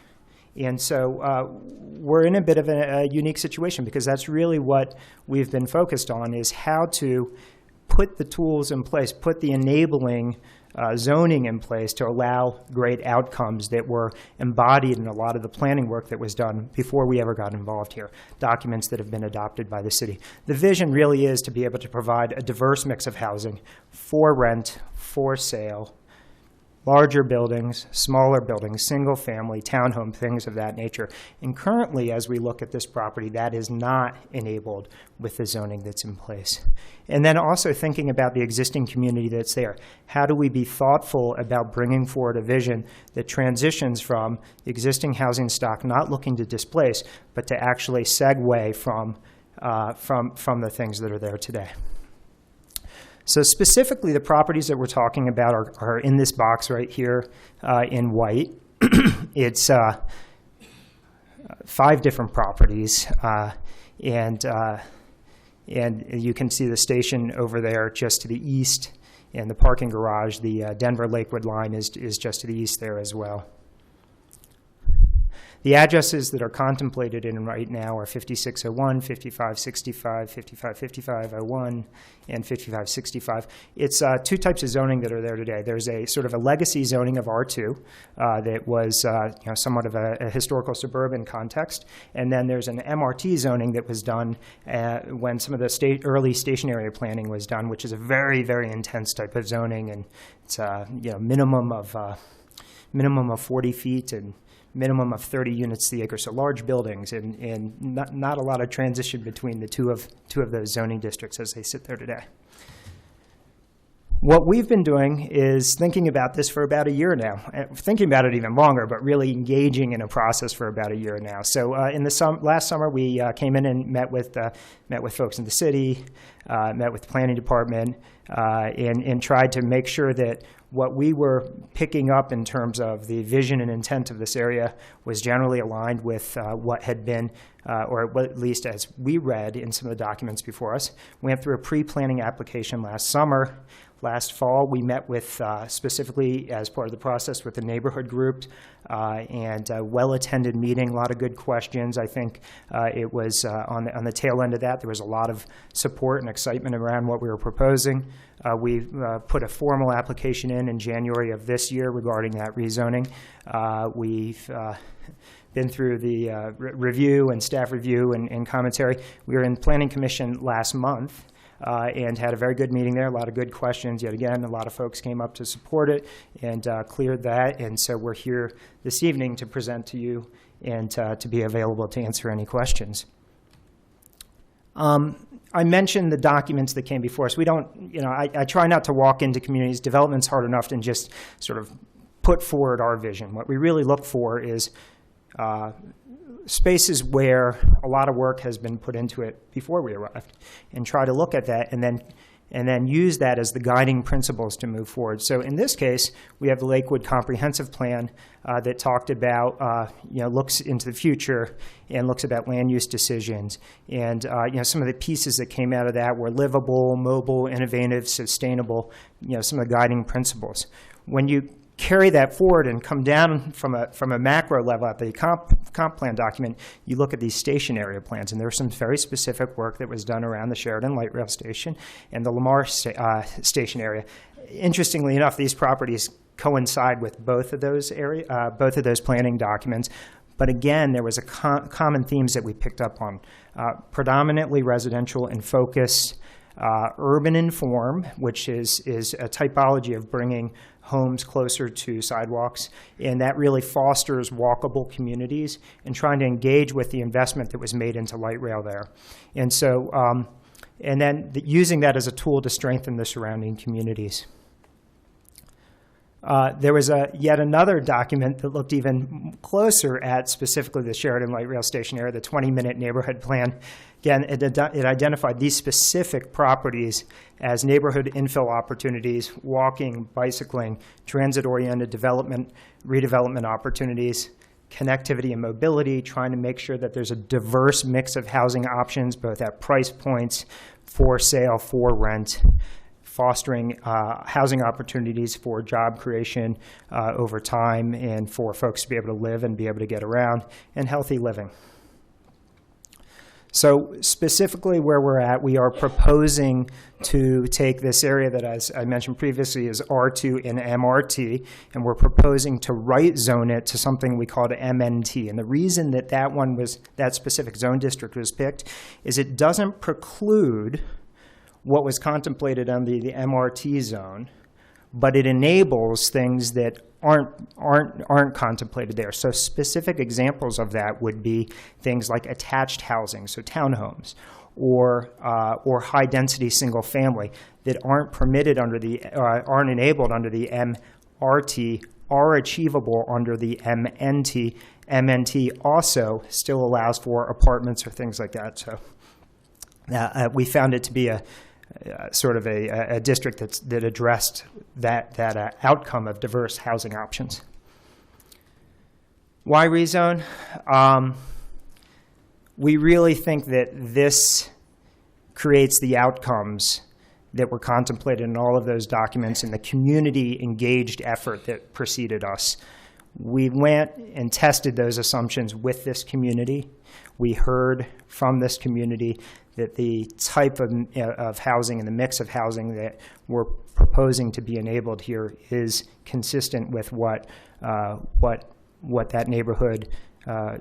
And so we're in a bit of a unique situation, because that's really what we've been focused on, is how to put the tools in place, put the enabling zoning in place to allow great outcomes that were embodied in a lot of the planning work that was done before we ever got involved here, documents that have been adopted by the city. The vision really is to be able to provide a diverse mix of housing for rent, for sale, larger buildings, smaller buildings, single family, townhome, things of that nature. And currently, as we look at this property, that is not enabled with the zoning that's in place. And then also thinking about the existing community that's there. How do we be thoughtful about bringing forward a vision that transitions from existing housing stock, not looking to displace, but to actually segue from the things that are there today? So specifically, the properties that we're talking about are in this box right here in white. It's 5 different properties, and you can see the station over there just to the east, and the parking garage. The Denver-Lakewood line is just to the east there as well. The addresses that are contemplated in right now are 5601, 5565, 555501, and 5565. It's 2 types of zoning that are there today. There's a sort of a legacy zoning of R2 that was somewhat of a historical suburban context, and then there's an MRT zoning that was done when some of the early station area planning was done, which is a very, very intense type of zoning, and it's minimum of 40 feet and minimum of 30 units to the acre, so large buildings, and not a lot of transition between the two of those zoning districts as they sit there today. What we've been doing is thinking about this for about a year now, thinking about it even longer, but really engaging in a process for about a year now. So in the last summer, we came in and met with folks in the city, met with the planning department, and tried to make sure that what we were picking up in terms of the vision and intent of this area was generally aligned with what had been, or at least as we read in some of the documents before us. We went through a pre-planning application last summer. Last fall, we met with, specifically as part of the process, with the neighborhood group, and a well-attended meeting, a lot of good questions. I think it was on the tail end of that, there was a lot of support and excitement around what we were proposing. We put a formal application in January of this year regarding that rezoning. We've been through the review and staff review and commentary. We were in Planning Commission last month, and had a very good meeting there, a lot of good questions. Yet again, a lot of folks came up to support it and cleared that, and so we're here this evening to present to you and to be available to answer any questions. I mentioned the documents that came before us. We don't, I try not to walk into communities. Development's hard enough and just sort of put forward our vision. What we really look for is spaces where a lot of work has been put into it before we arrived, and try to look at that and then and then use that as the guiding principles to move forward. So in this case, we have the Lakewood Comprehensive Plan that talked about, looks into the future and looks about land use decisions. And, some of the pieces that came out of that were livable, mobile, innovative, sustainable, some of the guiding principles. When you carry that forward and come down from a macro level at the comp plan document, you look at these station area plans, and there's some very specific work that was done around the Sheridan Light Rail Station and the Lamar Station area. Interestingly enough, these properties coincide with both of those planning documents. But again, there was a common themes that we picked up on: predominantly residential and focused, urban in form, which is a typology of bringing homes closer to sidewalks, and that really fosters walkable communities and trying to engage with the investment that was made into light rail there. And so, and then using that as a tool to strengthen the surrounding communities. There was yet another document that looked even closer at specifically the Sheridan Light Rail Station area, the 20-minute neighborhood plan. Again, it identified these specific properties as neighborhood infill opportunities, walking, bicycling, transit-oriented development, redevelopment opportunities, connectivity and mobility, trying to make sure that there's a diverse mix of housing options, both at price points, for sale, for rent, fostering housing opportunities for job creation over time and for folks to be able to live and be able to get around, and healthy living. So specifically where we're at, we are proposing to take this area that, as I mentioned previously, is R2 and MRT, and we're proposing to right zone it to something we call MNT. And the reason that that specific zone district was picked is it doesn't preclude what was contemplated under the MRT zone, but it enables things that aren't contemplated there. So specific examples of that would be things like attached housing, so townhomes, or high density single family that aren't permitted under aren't enabled under the MRT, are achievable under the MNT. MNT also still allows for apartments or things like that. So we found it to be a sort of a district that addressed that outcome of diverse housing options. Why rezone? We really think that this creates the outcomes that were contemplated in all of those documents and the community engaged effort that preceded us. We went and tested those assumptions with this community. We heard from this community that the type of housing and the mix of housing that we're proposing to be enabled here is consistent with what that neighborhood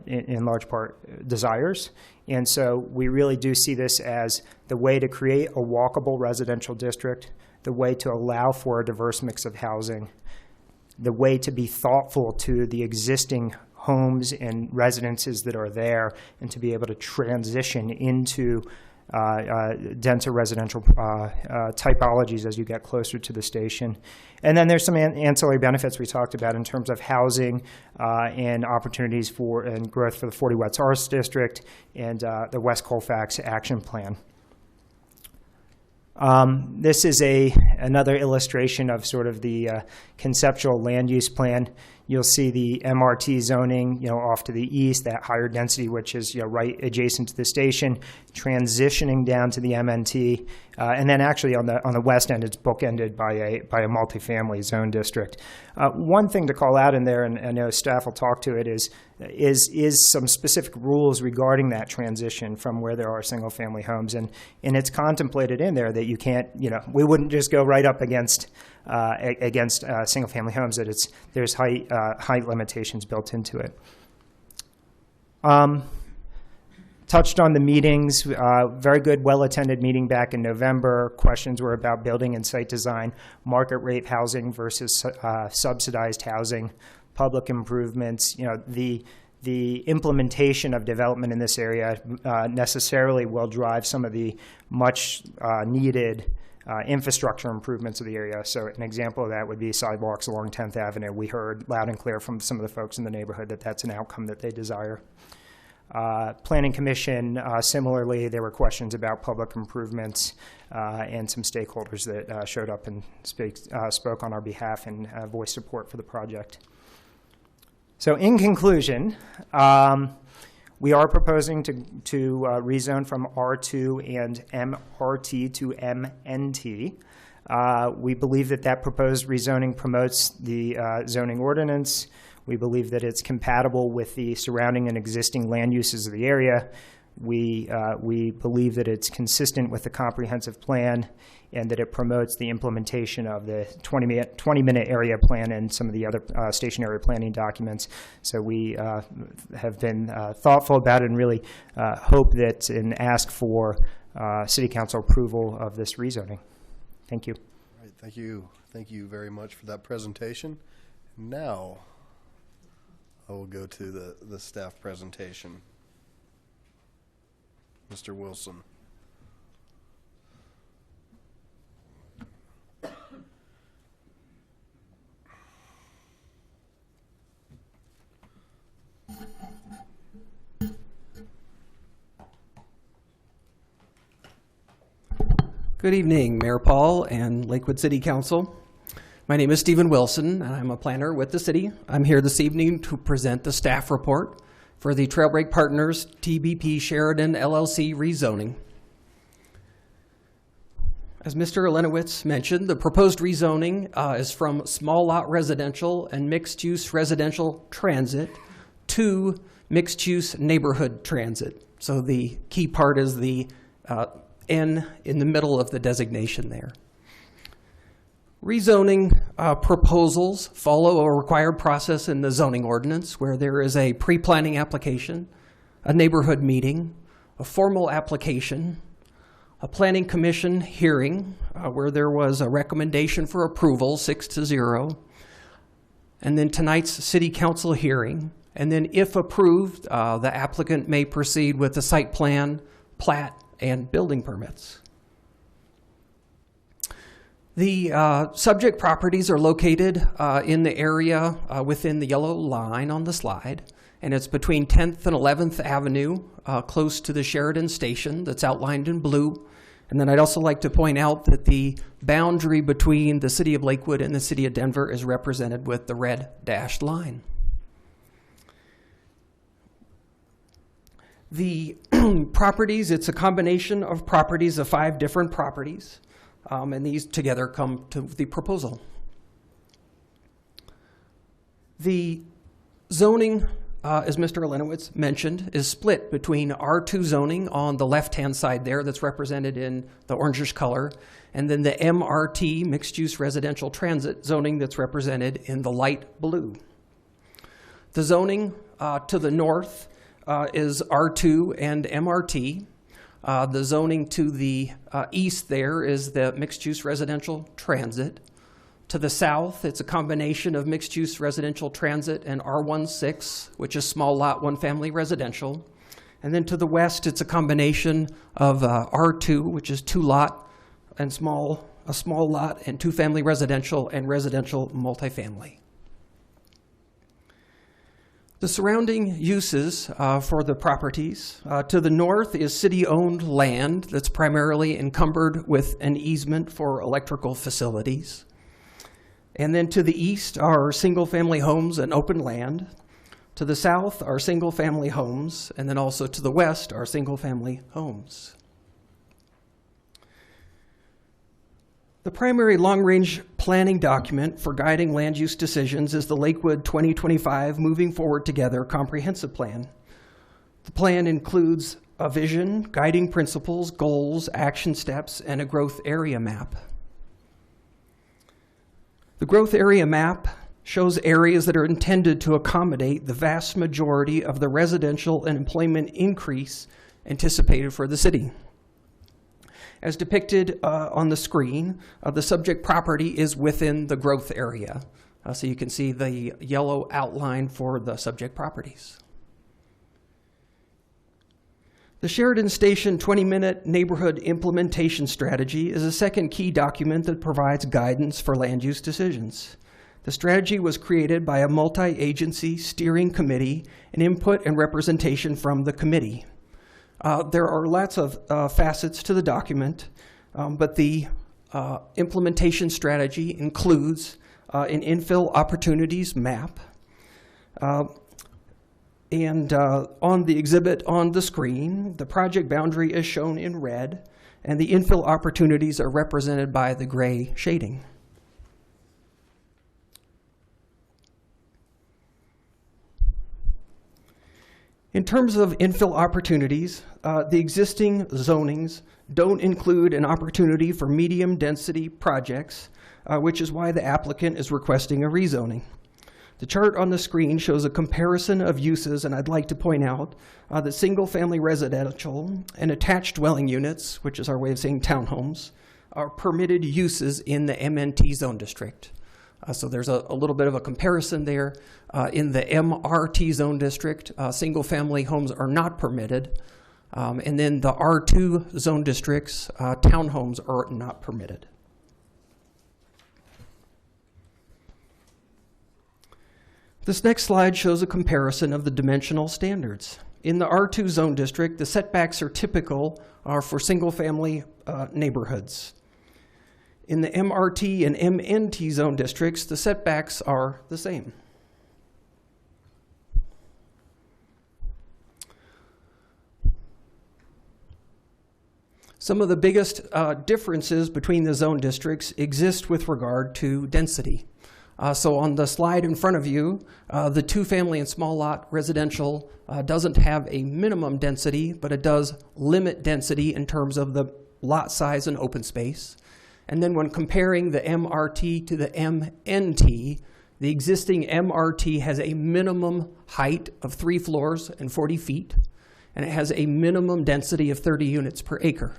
in large part desires. And so we really do see this as the way to create a walkable residential district, the way to allow for a diverse mix of housing, the way to be thoughtful to the existing homes and residences that are there, and to be able to transition into denser residential typologies as you get closer to the station. And then there's some ancillary benefits we talked about in terms of housing and opportunities and growth for the 40 West Arts District and the West Colfax Action Plan. This is another illustration of sort of the conceptual land use plan. You'll see the MRT zoning, off to the east, that higher density, which is right adjacent to the station, transitioning down to the MNT, and then actually on the west end, it's bookended by a multifamily zone district. One thing to call out in there, and I know staff will talk to it, is some specific rules regarding that transition from where there are single family homes, and it's contemplated in there that you can't, we wouldn't just go right up against single family homes, that there's height limitations built into it. Touched on the meetings, very good, well-attended meeting back in November. Questions were about building and site design, market rate housing versus subsidized housing, public improvements. The implementation of development in this area necessarily will drive some of the much needed infrastructure improvements of the area. So an example of that would be sidewalks along 10th Avenue. We heard loud and clear from some of the folks in the neighborhood that that's an outcome that they desire. Planning Commission, similarly, there were questions about public improvements and some stakeholders that showed up and spoke on our behalf and voiced support for the project. So in conclusion, we are proposing to rezone from R2 and MRT to MNT. We believe that proposed rezoning promotes the zoning ordinance. We believe that it's compatible with the surrounding and existing land uses of the area. We believe that it's consistent with the comprehensive plan and that it promotes the implementation of the 20-minute area plan and some of the other stationary planning documents. So we have been thoughtful about it and really hope that and ask for City Council approval of this rezoning. Thank you. All right, thank you. Thank you very much for that presentation. Now, I will go to the staff presentation. Mr. Wilson. Good evening, Mayor Paul and Lakewood City Council. My name is Stephen Wilson, and I'm a planner with the city. I'm here this evening to present the staff report for the Trailbreak Partners TBP Sheridan LLC rezoning. As Mr. Lenowitz mentioned, the proposed rezoning is from small lot residential and mixed-use residential transit to mixed-use neighborhood transit. So the key part is the N in the middle of the designation there. Rezoning proposals follow a required process in the zoning ordinance where there is a pre-planning application, a neighborhood meeting, a formal application, a planning commission hearing where there was a recommendation for approval 6-0, and then tonight's city council hearing. And then if approved, the applicant may proceed with the site plan, plat, and building permits. The subject properties are located in the area within the yellow line on the slide, and it's between 10th and 11th Avenue, close to the Sheridan Station that's outlined in blue. And then I'd also like to point out that the boundary between the City of Lakewood and the City of Denver is represented with the red dashed line. The properties, it's a combination of properties of 5 different properties. And these together come to the proposal. The zoning, as Mr. Lenowitz mentioned, is split between R2 zoning on the left-hand side there that's represented in the orangish color, and then the MRT, mixed-use residential transit zoning that's represented in the light blue. The zoning to the north is R2 and MRT. The zoning to the east there is the mixed-use residential transit. To the south, it's a combination of mixed-use residential transit and R16, which is small lot, one family residential. And then to the west, it's a combination of R2, which is 2 lot and a small lot and 2 family residential and residential multifamily. The surrounding uses for the properties, to the north is city-owned land that's primarily encumbered with an easement for electrical facilities. And then to the east are single-family homes and open land. To the south are single-family homes, and then also to the west are single-family homes. The primary long-range planning document for guiding land use decisions is the Lakewood 2025 Moving Forward Together Comprehensive Plan. The plan includes a vision, guiding principles, goals, action steps, and a growth area map. The growth area map shows areas that are intended to accommodate the vast majority of the residential and employment increase anticipated for the city. As depicted on the screen, the subject property is within the growth area. So you can see the yellow outline for the subject properties. The Sheridan Station 20-minute neighborhood implementation strategy is a second key document that provides guidance for land use decisions. The strategy was created by a multi-agency steering committee and input and representation from the committee. There are lots of facets to the document, but the implementation strategy includes an infill opportunities map. And on the exhibit on the screen, the project boundary is shown in red, and the infill opportunities are represented by the gray shading. In terms of infill opportunities, the existing zonings don't include an opportunity for medium density projects, which is why the applicant is requesting a rezoning. The chart on the screen shows a comparison of uses, and I'd like to point out that single-family residential and attached dwelling units, which is our way of saying townhomes, are permitted uses in the MNT zone district. So there's a little bit of a comparison there. In the MRT zone district, single-family homes are not permitted. And then the R2 zone districts, townhomes are not permitted. This next slide shows a comparison of the dimensional standards. In the R2 zone district, the setbacks are typical for single-family neighborhoods. In the MRT and MNT zone districts, the setbacks are the same. Some of the biggest differences between the zone districts exist with regard to density. So on the slide in front of you, the two-family and small lot residential doesn't have a minimum density, but it does limit density in terms of the lot size and open space. And then when comparing the MRT to the MNT, the existing MRT has a minimum height of 3 floors and 40 feet, and it has a minimum density of 30 units per acre.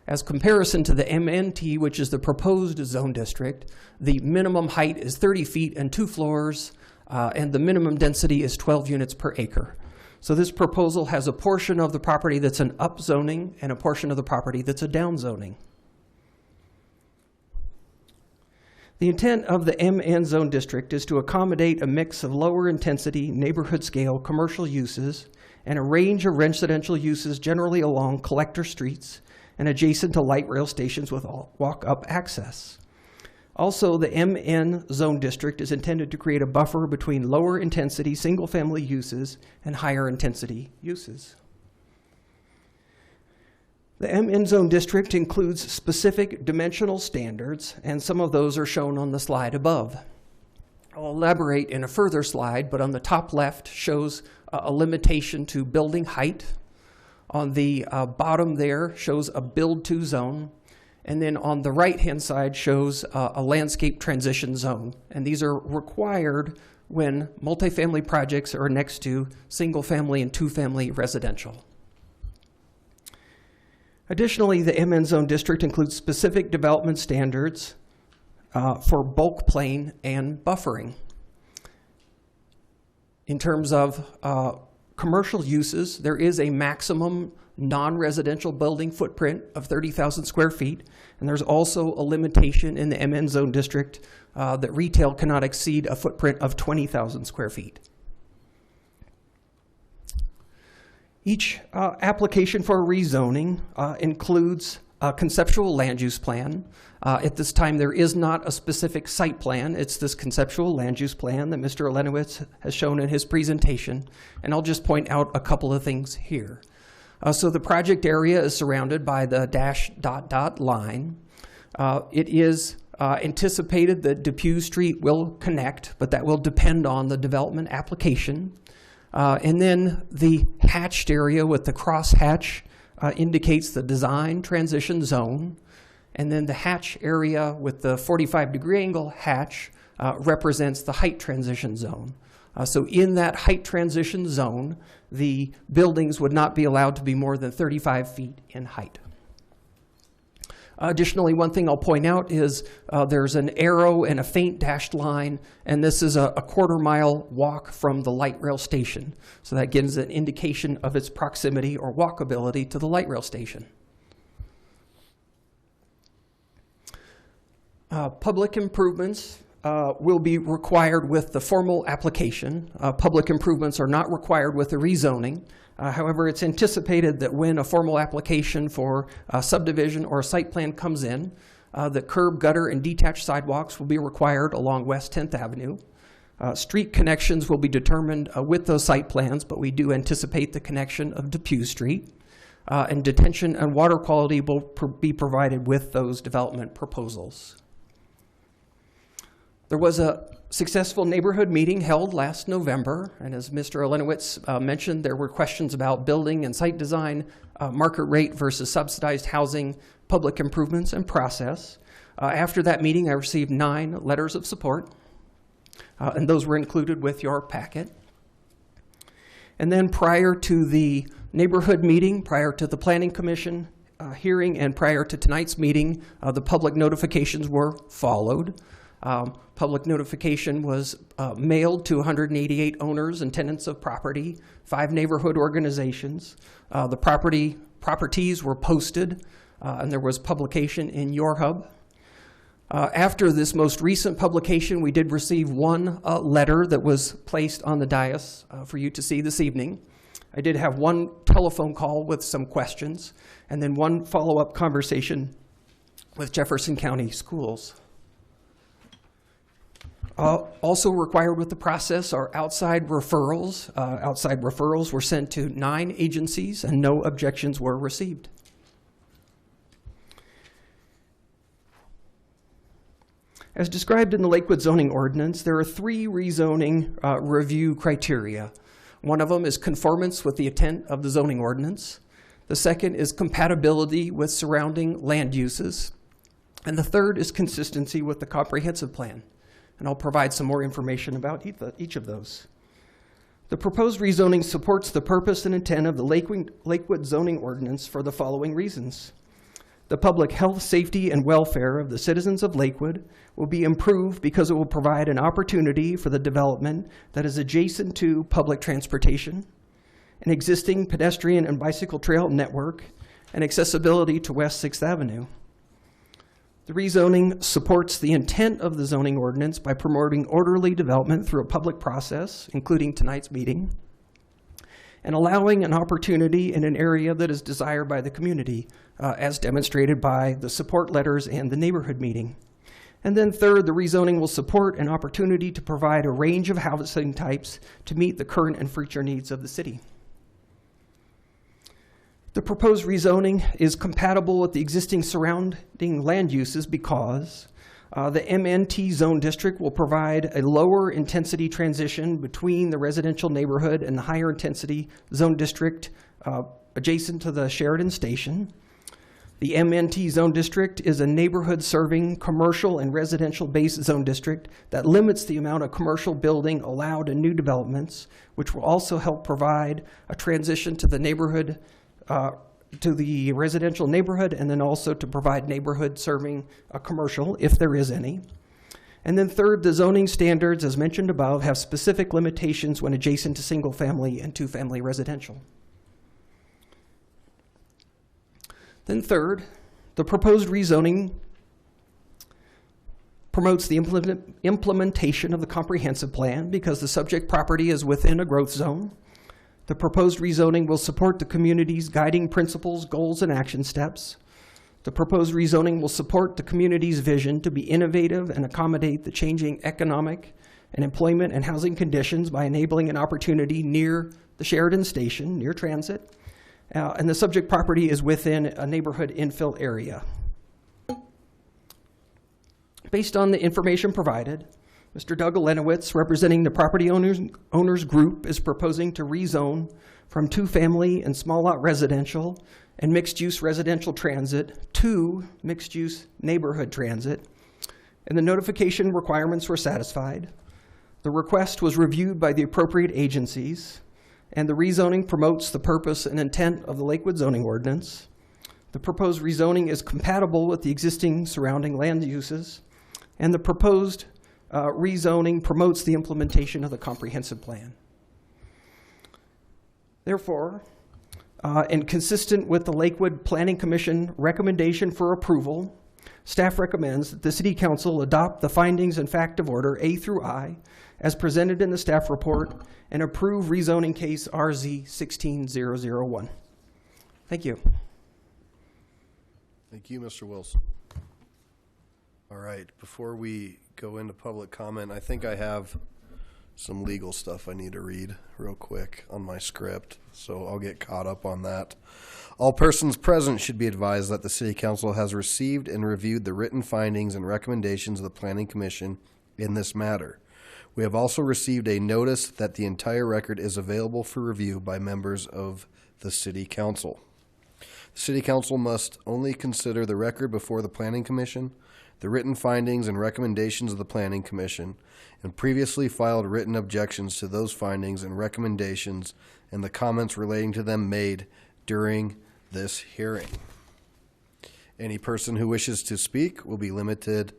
As comparison to the MNT, which is the proposed zone district, the minimum height is 30 feet and 2 floors, and the minimum density is 12 units per acre. So this proposal has a portion of the property that's an up zoning and a portion of the property that's a down zoning. The intent of the MN zone district is to accommodate a mix of lower intensity, neighborhood scale commercial uses and a range of residential uses generally along collector streets and adjacent to light rail stations with walk-up access. Also, the MN zone district is intended to create a buffer between lower intensity single-family uses and higher intensity uses. The MN zone district includes specific dimensional standards, and some of those are shown on the slide above. I'll elaborate in a further slide, but on the top left shows a limitation to building height. On the bottom there shows a build-to zone, and then on the right-hand side shows a landscape transition zone. And these are required when multifamily projects are next to single-family and two-family residential. Additionally, the MN zone district includes specific development standards for bulk plane and buffering. In terms of commercial uses, there is a maximum non-residential building footprint of 30,000 square feet, and there's also a limitation in the MN zone district that retail cannot exceed a footprint of 20,000 square feet. Each application for rezoning includes a conceptual land use plan. At this time, there is not a specific site plan. It's this conceptual land use plan that Mr. Olenowitz has shown in his presentation, and I'll just point out a couple of things here. So the project area is surrounded by the dashed dot line. It is anticipated that Depew Street will connect, but that will depend on the development application. And then the hatched area with the crosshatch indicates the design transition zone. And then the hatch area with the 45-degree angle hatch represents the height transition zone. So in that height transition zone, the buildings would not be allowed to be more than 35 feet in height. Additionally, one thing I'll point out is there's an arrow and a faint dashed line, and this is a quarter-mile walk from the light rail station. So that gives an indication of its proximity or walkability to the light rail station. Public improvements will be required with the formal application. Public improvements are not required with the rezoning. However, it's anticipated that when a formal application for a subdivision or a site plan comes in, the curb, gutter, and detached sidewalks will be required along West 10th Avenue. Street connections will be determined with those site plans, but we do anticipate the connection of Depew Street. And detention and water quality will be provided with those development proposals. There was a successful neighborhood meeting held last November, and as Mr. Olenowitz mentioned, there were questions about building and site design, market rate versus subsidized housing, public improvements, and process. After that meeting, I received 9 letters of support, and those were included with your packet. And then prior to the neighborhood meeting, prior to the Planning Commission hearing, and prior to tonight's meeting, the public notifications were followed. Public notification was mailed to 188 owners and tenants of property, 5 neighborhood organizations. The properties were posted, and there was publication in Your Hub. After this most recent publication, we did receive 1 letter that was placed on the dais for you to see this evening. I did have 1 telephone call with some questions, and then 1 follow-up conversation with Jefferson County Schools. Also required with the process are outside referrals. Outside referrals were sent to 9 agencies, and no objections were received. As described in the Lakewood zoning ordinance, there are 3 rezoning review criteria. One of them is conformance with the intent of the zoning ordinance. The second is compatibility with surrounding land uses. And the third is consistency with the comprehensive plan. And I'll provide some more information about each of those. The proposed rezoning supports the purpose and intent of the Lakewood zoning ordinance for the following reasons. The public health, safety, and welfare of the citizens of Lakewood will be improved because it will provide an opportunity for the development that is adjacent to public transportation, an existing pedestrian and bicycle trail network, and accessibility to West 6th Avenue. The rezoning supports the intent of the zoning ordinance by promoting orderly development through a public process, including tonight's meeting, and allowing an opportunity in an area that is desired by the community, as demonstrated by the support letters and the neighborhood meeting. And then third, the rezoning will support an opportunity to provide a range of housing types to meet the current and future needs of the city. The proposed rezoning is compatible with the existing surrounding land uses because the MNT zone district will provide a lower intensity transition between the residential neighborhood and the higher intensity zone district adjacent to the Sheridan Station. The MNT zone district is a neighborhood serving commercial and residential based zone district that limits the amount of commercial building allowed in new developments, which will also help provide a transition to the neighborhood to the residential neighborhood, and then also to provide neighborhood serving a commercial, if there is any. And then third, the zoning standards, as mentioned above, have specific limitations when adjacent to single family and 2-family residential. Then third, the proposed rezoning promotes the implementation of the comprehensive plan because the subject property is within a growth zone. The proposed rezoning will support the community's guiding principles, goals, and action steps. The proposed rezoning will support the community's vision to be innovative and accommodate the changing economic and employment and housing conditions by enabling an opportunity near the Sheridan Station, near transit, and the subject property is within a neighborhood infill area. Based on the information provided, Mr. Doug Olenowitz, representing the property owners group, is proposing to rezone from 2-family and small lot residential and mixed-use residential transit to mixed-use neighborhood transit, and the notification requirements were satisfied. The request was reviewed by the appropriate agencies, and the rezoning promotes the purpose and intent of the Lakewood zoning ordinance. The proposed rezoning is compatible with the existing surrounding land uses, and the proposed rezoning promotes the implementation of the comprehensive plan. Therefore, and consistent with the Lakewood Planning Commission recommendation for approval, staff recommends that the City Council adopt the findings and fact of order A through I as presented in the staff report and approve rezoning case RZ 16001. Thank you. Thank you, Mr. Wilson. All right, before we go into public comment, I think I have some legal stuff I need to read real quick on my script, so I'll get caught up on that. All persons present should be advised that the City Council has received and reviewed the written findings and recommendations of the Planning Commission in this matter. We have also received a notice that the entire record is available for review by members of the City Council. The City Council must only consider the record before the Planning Commission, the written findings and recommendations of the Planning Commission, and previously filed written objections to those findings and recommendations and the comments relating to them made during this hearing. Any person who wishes to speak will be limited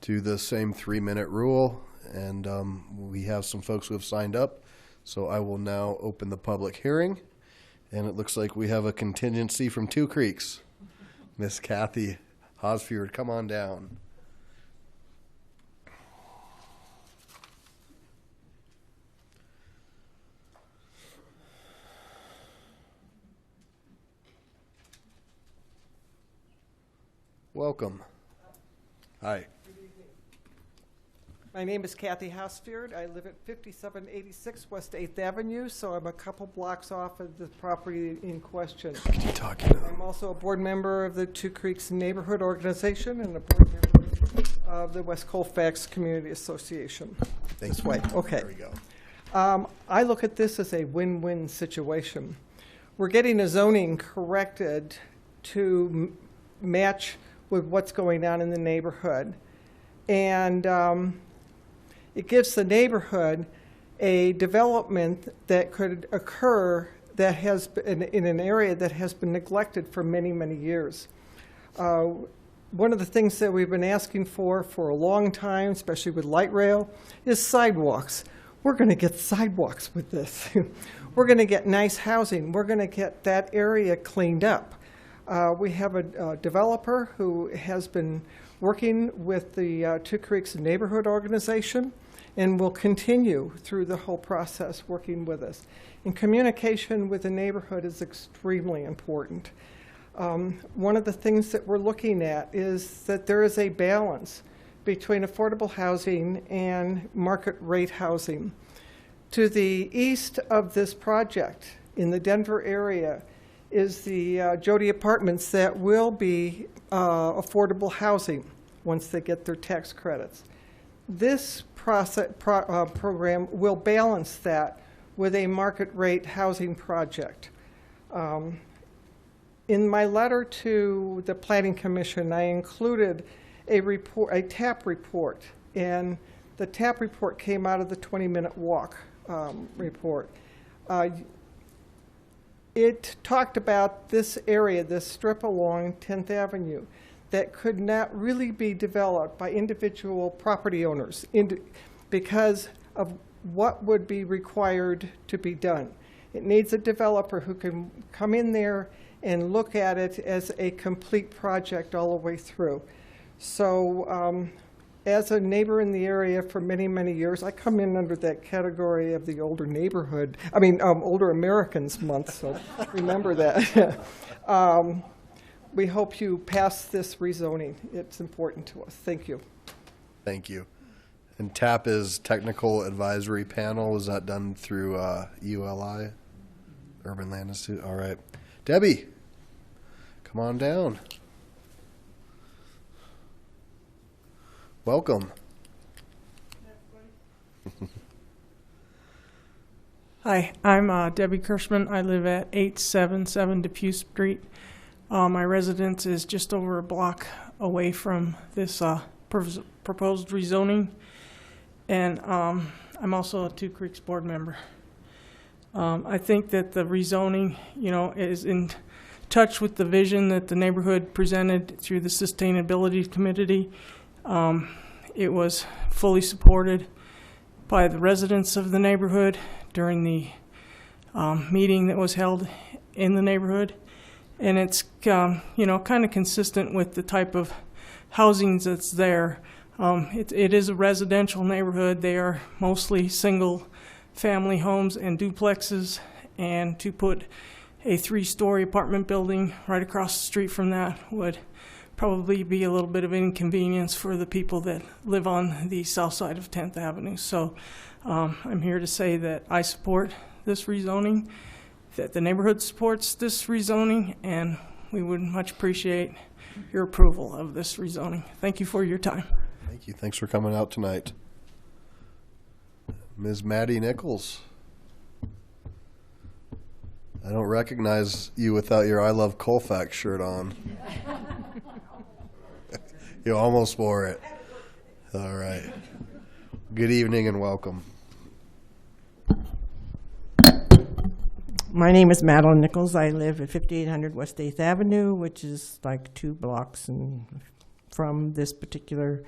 to the same 3-minute rule, and we have some folks who have signed up, so I will now open the public hearing, and it looks like we have a contingency from Two Creeks. Miss Kathy Hosfjord, come on down. Welcome. Hi. My name is Kathy Hosfjord. I live at 5786 West 8th Avenue, so I'm a couple blocks off of the property in question. Could you talk into I'm also a board member of the Two Creeks Neighborhood Organization and a board member of the West Colfax Community Association. Thanks. This way. Okay. There we go. I look at this as a win-win situation. We're getting a zoning corrected to match with what's going on in the neighborhood. And it gives the neighborhood a development that could occur that has been in an area that has been neglected for many, many years. One of the things that we've been asking for a long time, especially with light rail, is sidewalks. We're going to get sidewalks with this. We're going to get nice housing. We're going to get that area cleaned up. We have a developer who has been working with the Two Creeks Neighborhood Organization and will continue through the whole process working with us. And communication with the neighborhood is extremely important. One of the things that we're looking at is that there is a balance between affordable housing and market rate housing. To the east of this project in the Denver area is the Jody Apartments that will be affordable housing once they get their tax credits. This program will balance that with a market rate housing project. In my letter to the Planning Commission, I included a TAP report, and the TAP report came out of the 20-minute walk report. It talked about this area, this strip along 10th Avenue, that could not really be developed by individual property owners because of what would be required to be done. It needs a developer who can come in there and look at it as a complete project all the way through. So as a neighbor in the area for many, many years, I come in under that category of the older older Americans month, so remember that. We hope you pass this rezoning. It's important to us. Thank you. Thank you. And TAP is Technical Advisory Panel. Is that done through ULI, Urban Land Institute? All right. Debbie, come on down. Welcome. Hi, I'm Debbie Kirschman. I live at 877 Depew Street. My residence is just over a block away from this proposed rezoning, and I'm also a Two Creeks board member. I think that the rezoning, is in touch with the vision that the neighborhood presented through the Sustainability Committee. It was fully supported by the residents of the neighborhood during the meeting that was held in the neighborhood. And it's, kind of consistent with the type of housings that's there. It is a residential neighborhood. They are mostly single-family homes and duplexes, and to put a 3-story apartment building right across the street from that would probably be a little bit of an inconvenience for the people that live on the south side of 10th Avenue. So I'm here to say that I support this rezoning, that the neighborhood supports this rezoning, and we would much appreciate your approval of this rezoning. Thank you for your time. Thank you. Thanks for coming out tonight. Ms. Maddie Nichols. I don't recognize you without your I Love Colfax shirt on. You almost wore it. All right. Good evening and welcome. My name is Madeline Nichols. I live at 5800 West 8th Avenue, which is like 2 blocks from this particular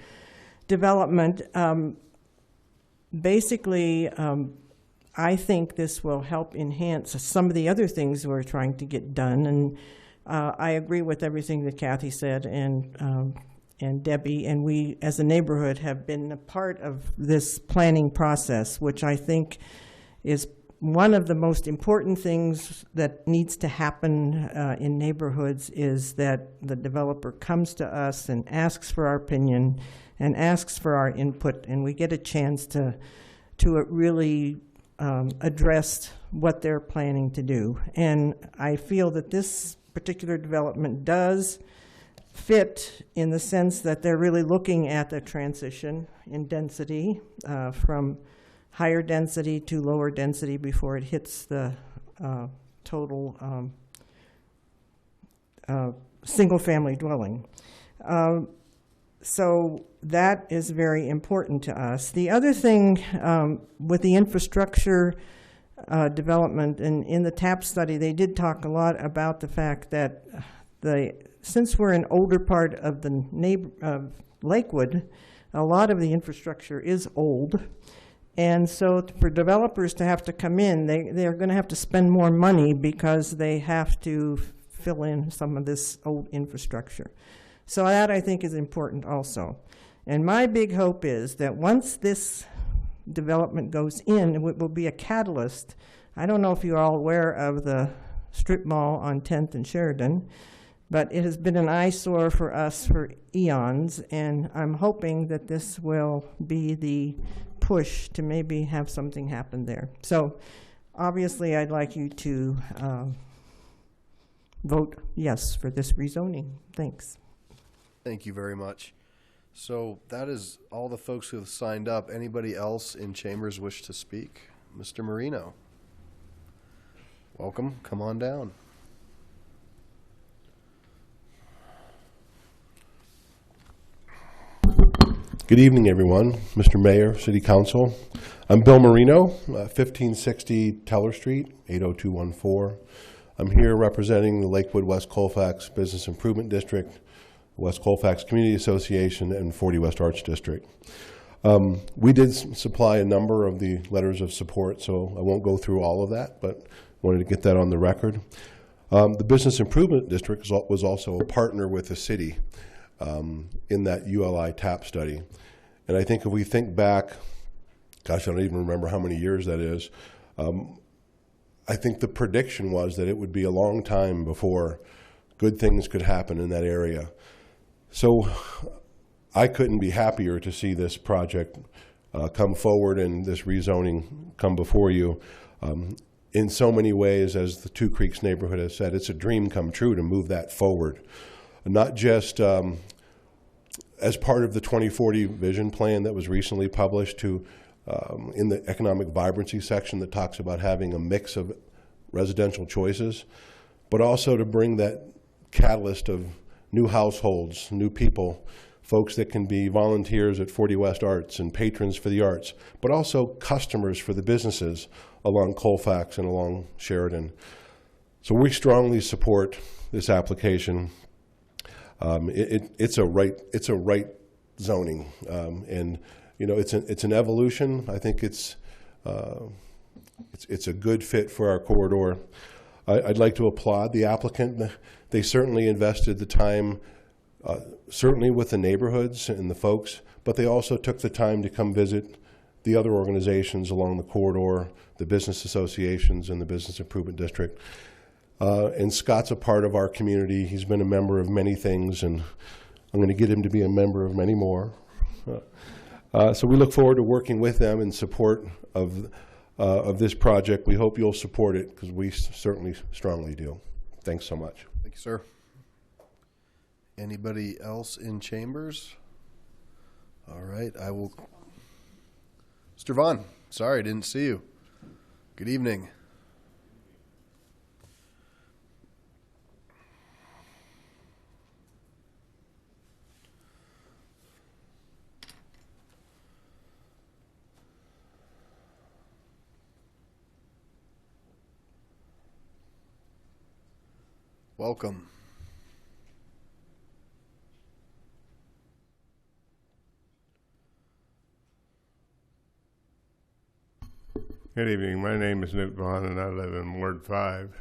development. Basically, I think this will help enhance some of the other things we're trying to get done. And I agree with everything that Kathy said and Debbie, and we as a neighborhood have been a part of this planning process, which I think is one of the most important things that needs to happen in neighborhoods is that the developer comes to us and asks for our opinion and asks for our input, and we get a chance to really address what they're planning to do. And I feel that this particular development does fit in the sense that they're really looking at the transition in density from higher density to lower density before it hits the total single-family dwelling. So that is very important to us. The other thing with the infrastructure development, and in the TAP study, they did talk a lot about the fact that since we're an older part of the Lakewood, a lot of the infrastructure is old. And so for developers to have to come in, they're going to have to spend more money because they have to fill in some of this old infrastructure. So that, I think, is important also. And my big hope is that once this development goes in, it will be a catalyst. I don't know if you're all aware of the strip mall on 10th and Sheridan, but it has been an eyesore for us for eons, and I'm hoping that this will be the push to maybe have something happen there. So obviously I'd like you to vote yes for this rezoning. Thanks. Thank you very much. So that is all the folks who have signed up. Anybody else in chambers wish to speak? Mr. Marino. Welcome. Come on down. Good evening, everyone. Mr. Mayor, City Council. I'm Bill Marino, 1560 Teller Street, 80214. I'm here representing the Lakewood West Colfax Business Improvement District, West Colfax Community Association, and 40 West Arts District. We did supply a number of the letters of support, so I won't go through all of that, but wanted to get that on the record. The Business Improvement District was also a partner with the city in that ULI TAP study. And I think if we think back, gosh, I don't even remember how many years that is, I think the prediction was that it would be a long time before good things could happen in that area. So I couldn't be happier to see this project come forward and this rezoning come before you. In so many ways, as the Two Creeks neighborhood has said, it's a dream come true to move that forward. Not just as part of the 2040 vision plan that was recently published in the economic vibrancy section that talks about having a mix of residential choices, but also to bring that catalyst of new households, new people, folks that can be volunteers at 40 West Arts and patrons for the arts, but also customers for the businesses along Colfax and along Sheridan. So we strongly support this application. It's a right zoning, and you know it's an evolution. I think it's a good fit for our corridor. I'd like to applaud the applicant. They certainly invested the time certainly with the neighborhoods and the folks, but they also took the time to come visit the other organizations along the corridor, the business associations and the Business Improvement District. And Scott's a part of our community. He's been a member of many things, and I'm going to get him to be a member of many more. So we look forward to working with them in support of this project. We hope you'll support it, because we certainly strongly do. Thanks so much. Thank you, sir. Anybody else in chambers? All right, I will. Mr. Vaughn, sorry, didn't see you. Good evening. Welcome. Good evening. My name is Newt Vaughn, and I live in Ward 5.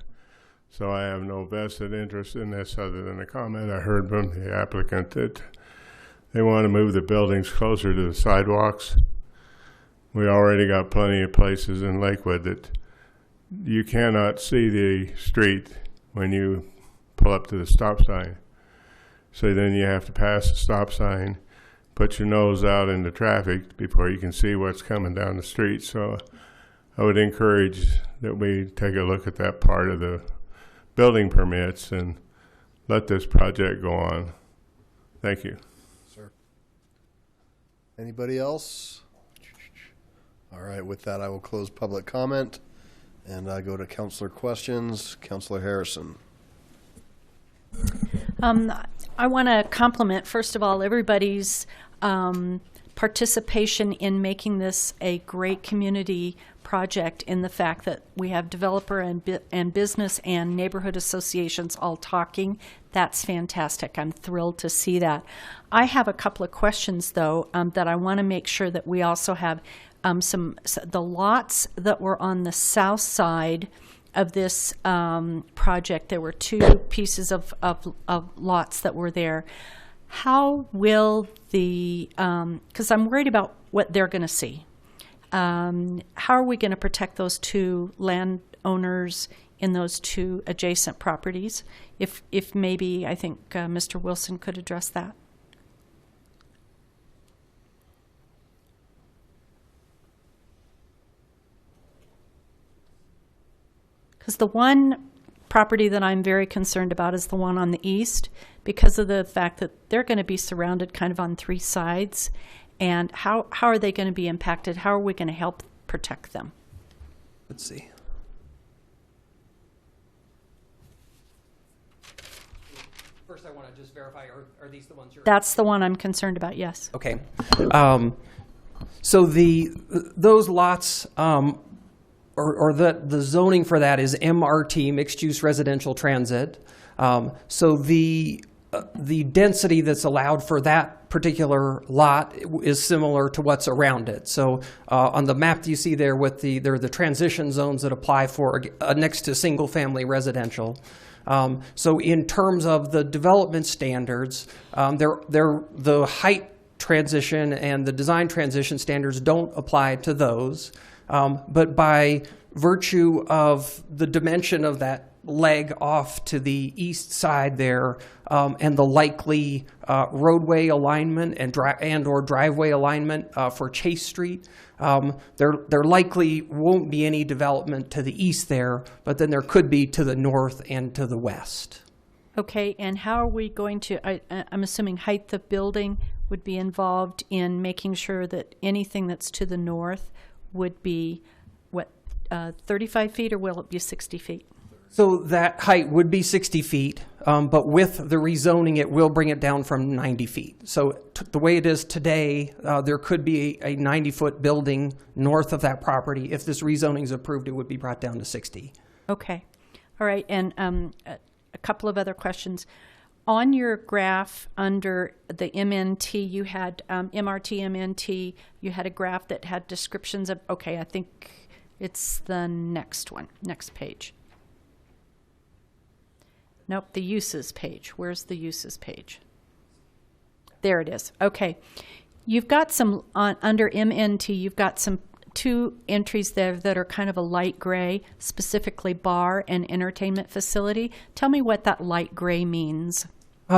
So I have no vested interest in this other than a comment I heard from the applicant that they want to move the buildings closer to the sidewalks. We already got plenty of places in Lakewood that you cannot see the street when you pull up to the stop sign. So then you have to pass the stop sign, put your nose out into traffic before you can see what's coming down the street. So I would encourage that we take a look at that part of the building permits and let this project go on. Thank you. Sir. Anybody else? All right, with that, I will close public comment and I go to councilor questions. Councilor Harrison. I want to compliment, first of all, everybody's participation in making this a great community project, in the fact that we have developer and business and neighborhood associations all talking. That's fantastic. I'm thrilled to see that. I have a couple of questions, though, that I want to make sure that we also have the lots that were on the south side of this project. There were two pieces of lots that were there. How will because I'm worried about what they're going to see. How are we going to protect those two landowners in those two adjacent properties? If maybe, I think Mr. Wilson could address that. Because the one property that I'm very concerned about is the one on the east, because of the fact that they're going to be surrounded kind of on three sides. And how are they going to be impacted? How are we going to help protect them? Let's see. First, I want to just verify, are these the ones you're... That's the one I'm concerned about, yes. Okay. So those lots, or the zoning for that is MRT, mixed-use residential transit. So the density that's allowed for that particular lot is similar to what's around it. So on the map you see there, there are the transition zones that apply for next to single-family residential. So in terms of the development standards, the height transition and the design transition standards don't apply to those. But by virtue of the dimension of that leg off to the east side there, and the likely roadway alignment and or driveway alignment for Chase Street, there likely won't be any development to the east there, but then there could be to the north and to the west. Okay, and how are we going to, I'm assuming height of building would be involved in making sure that anything that's to the north would be, 35 feet, or will it be 60 feet? So that height would be 60 feet, but with the rezoning, it will bring it down from 90 feet. So the way it is today, there could be a 90-foot building north of that property. If this rezoning is approved, it would be brought down to 60. Okay. All right, and a couple of other questions. On your graph under the MNT, you had MRT, MNT, you had a graph that had descriptions of, okay, I think it's the next one, next page. Nope, the uses page. Where's the uses page? there it is. Okay. You've got some, under MNT, you've got some 2 entries there that are kind of a light gray, specifically bar and entertainment facility. Tell me what that light gray means.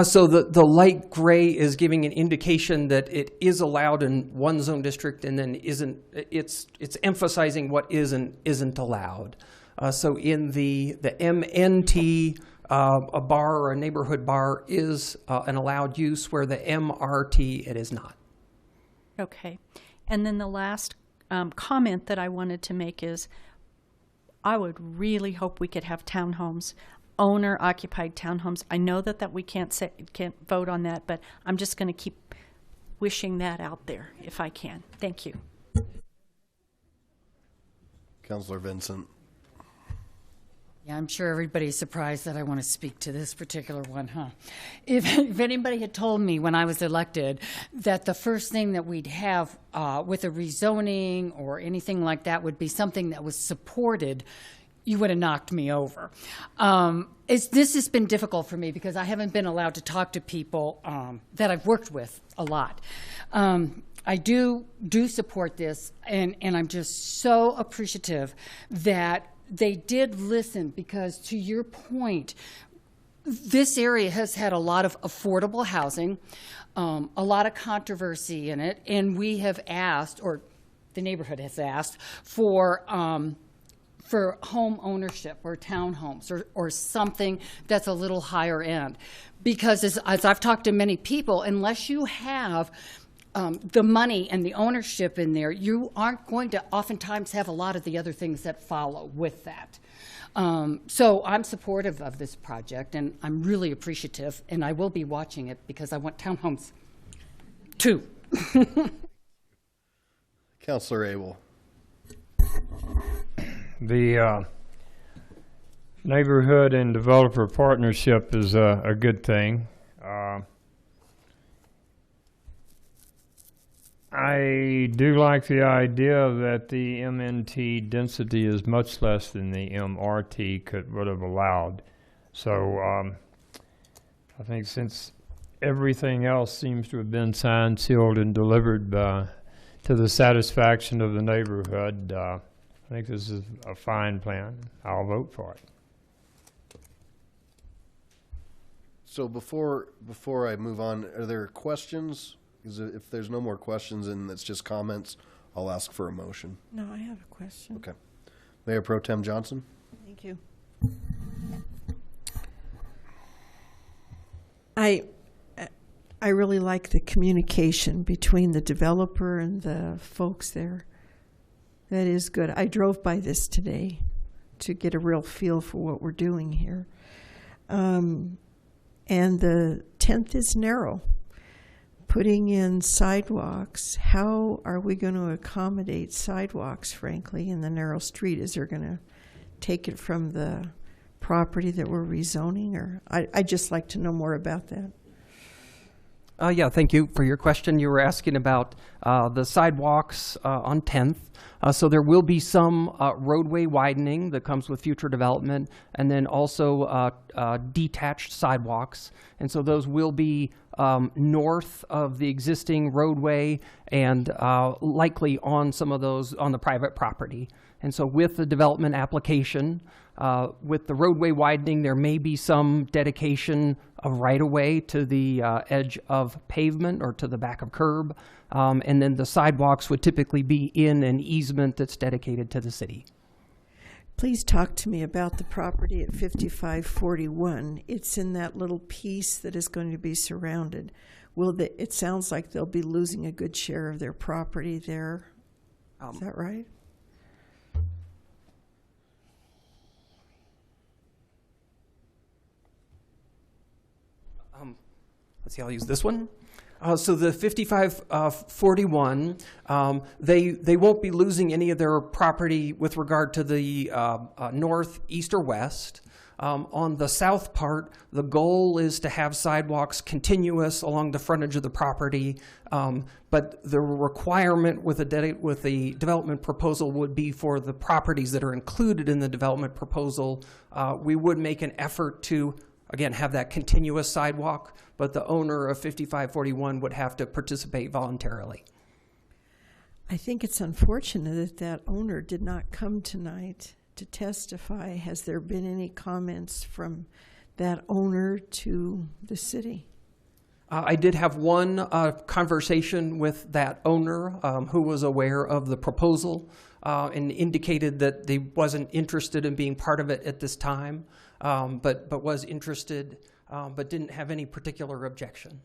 So the light gray is giving an indication that it is allowed in one zone district, and then it's emphasizing what isn't allowed. So in the MNT, a bar or a neighborhood bar is an allowed use, where the MRT, it is not. Okay. And then the last comment that I wanted to make is, I would really hope we could have townhomes, owner-occupied townhomes. I know that we can't vote on that, but I'm just going to keep wishing that out there if I can. Thank you. Councilor Vincent. Yeah, I'm sure everybody's surprised that I want to speak to this particular one, huh? If anybody had told me when I was elected that the first thing that we'd have with a rezoning or anything like that would be something that was supported, you would have knocked me over. This has been difficult for me because I haven't been allowed to talk to people that I've worked with a lot. I do support this, and I'm just so appreciative that they did listen, because to your point, this area has had a lot of affordable housing, a lot of controversy in it, and we have asked, or the neighborhood has asked, for home ownership or townhomes or something that's a little higher end. Because as I've talked to many people, unless you have the money and the ownership in there, you aren't going to oftentimes have a lot of the other things that follow with that. So I'm supportive of this project, and I'm really appreciative, and I will be watching it because I want townhomes too. Councilor Abel. The neighborhood and developer partnership is a good thing. I do like the idea that the MNT density is much less than the MRT would have allowed. So I think since everything else seems to have been signed, sealed, and delivered to the satisfaction of the neighborhood, I think this is a fine plan. I'll vote for it. So before I move on, are there questions? Because if there's no more questions and it's just comments, I'll ask for a motion. No, I have a question. Okay. Mayor Pro Tem Johnson. Thank you. I really like the communication between the developer and the folks there. That is good. I drove by this today to get a real feel for what we're doing here. And the 10th is narrow. Putting in sidewalks, how are we going to accommodate sidewalks, frankly, in the narrow street? Is there going to take it from the property that we're rezoning? Or I'd just like to know more about that. Yeah, thank you for your question. You were asking about the sidewalks on 10th. So there will be some roadway widening that comes with future development, and then also detached sidewalks. And so those will be north of the existing roadway and likely on some of those on the private property. And so with the development application, with the roadway widening, there may be some dedication of right-of-way to the edge of pavement or to the back of curb. And then the sidewalks would typically be in an easement that's dedicated to the city. Please talk to me about the property at 5541. It's in that little piece that is going to be surrounded. It sounds like they'll be losing a good share of their property there. Is that right? Let's see, I'll use this one. So the 5541, they won't be losing any of their property with regard to the north, east, or west. On the south part, the goal is to have sidewalks continuous along the frontage of the property, but the requirement with the development proposal would be for the properties that are included in the development proposal. We would make an effort to again, have that continuous sidewalk, but the owner of 5541 would have to participate voluntarily. I think it's unfortunate that that owner did not come tonight to testify. Has there been any comments from that owner to the city? I did have one conversation with that owner who was aware of the proposal and indicated that they wasn't interested in being part of it at this time, but was interested, but didn't have any particular objection.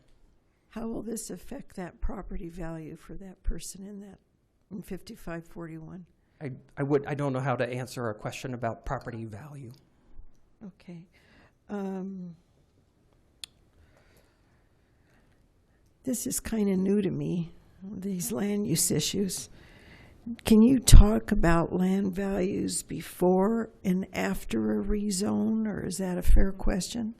How will this affect that property value for that person in 5541? I don't know how to answer a question about property value. Okay. This is kind of new to me, these land use issues. Can you talk about land values before and after a rezone, or is that a fair question?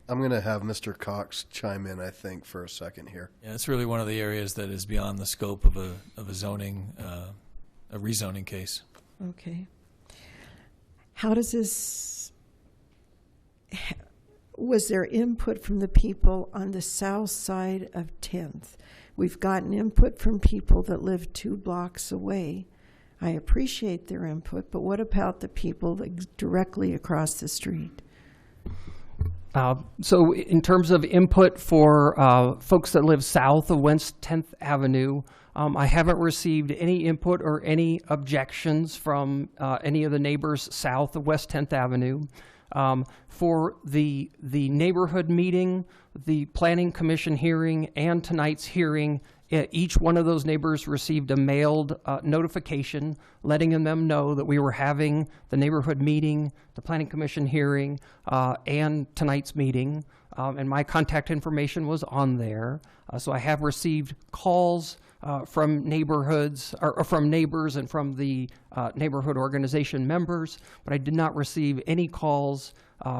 I'm going to have Mr. Cox chime in, I think, for a second here. Yeah, it's really one of the areas that is beyond the scope of a zoning, a rezoning case. Okay. How does this, was there input from the people on the south side of 10th? We've gotten input from people that live 2 blocks away. I appreciate their input, but what about the people that directly across the street? So in terms of input for folks that live south of West 10th Avenue, I haven't received any input or any objections from any of the neighbors south of West 10th Avenue. For the neighborhood meeting, the Planning Commission hearing, and tonight's hearing, each one of those neighbors received a mailed notification letting them know that we were having the neighborhood meeting, the Planning Commission hearing, and tonight's meeting. And my contact information was on there. So I have received calls from neighborhoods, or from neighbors and from the neighborhood organization members, but I did not receive any calls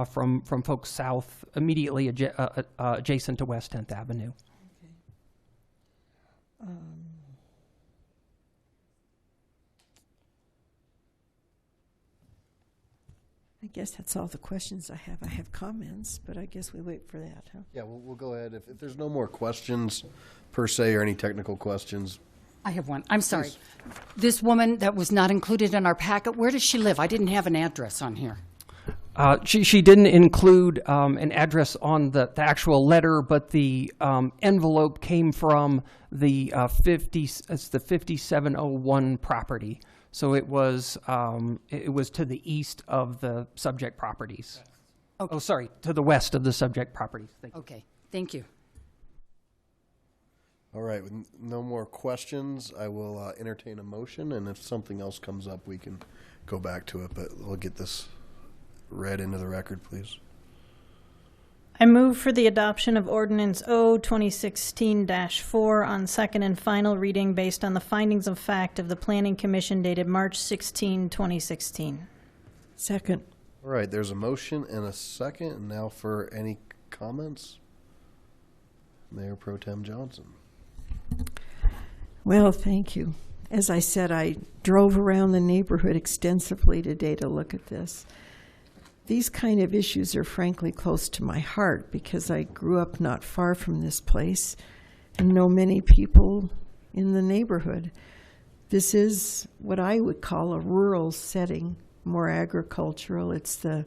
from folks south, immediately adjacent to West 10th Avenue. I guess that's all the questions I have. I have comments, but I guess we wait for that, huh? Yeah, we'll go ahead. If there's no more questions per se or any technical questions. I have one. I'm sorry. Please. This woman that was not included in our packet, where does she live? I didn't have an address on here. She didn't include an address on the actual letter, but the envelope came from the 5701 property. So it was to the east of the subject properties. Okay. Oh, sorry, to the west of the subject properties. Thank you. Okay, thank you. All right, with no more questions, I will entertain a motion, and if something else comes up, we can go back to it, but we'll get this read into the record, please. I move for the adoption of Ordinance O 2016-4 on second and final reading based on the findings of fact of the Planning Commission dated March 16, 2016. Second. All right, there's a motion and a second, and now for any comments? Mayor Pro Tem Johnson. Well, thank you. As I said, I drove around the neighborhood extensively today to look at this. These kind of issues are frankly close to my heart because I grew up not far from this place and know many people in the neighborhood. This is what I would call a rural setting, more agricultural. It's the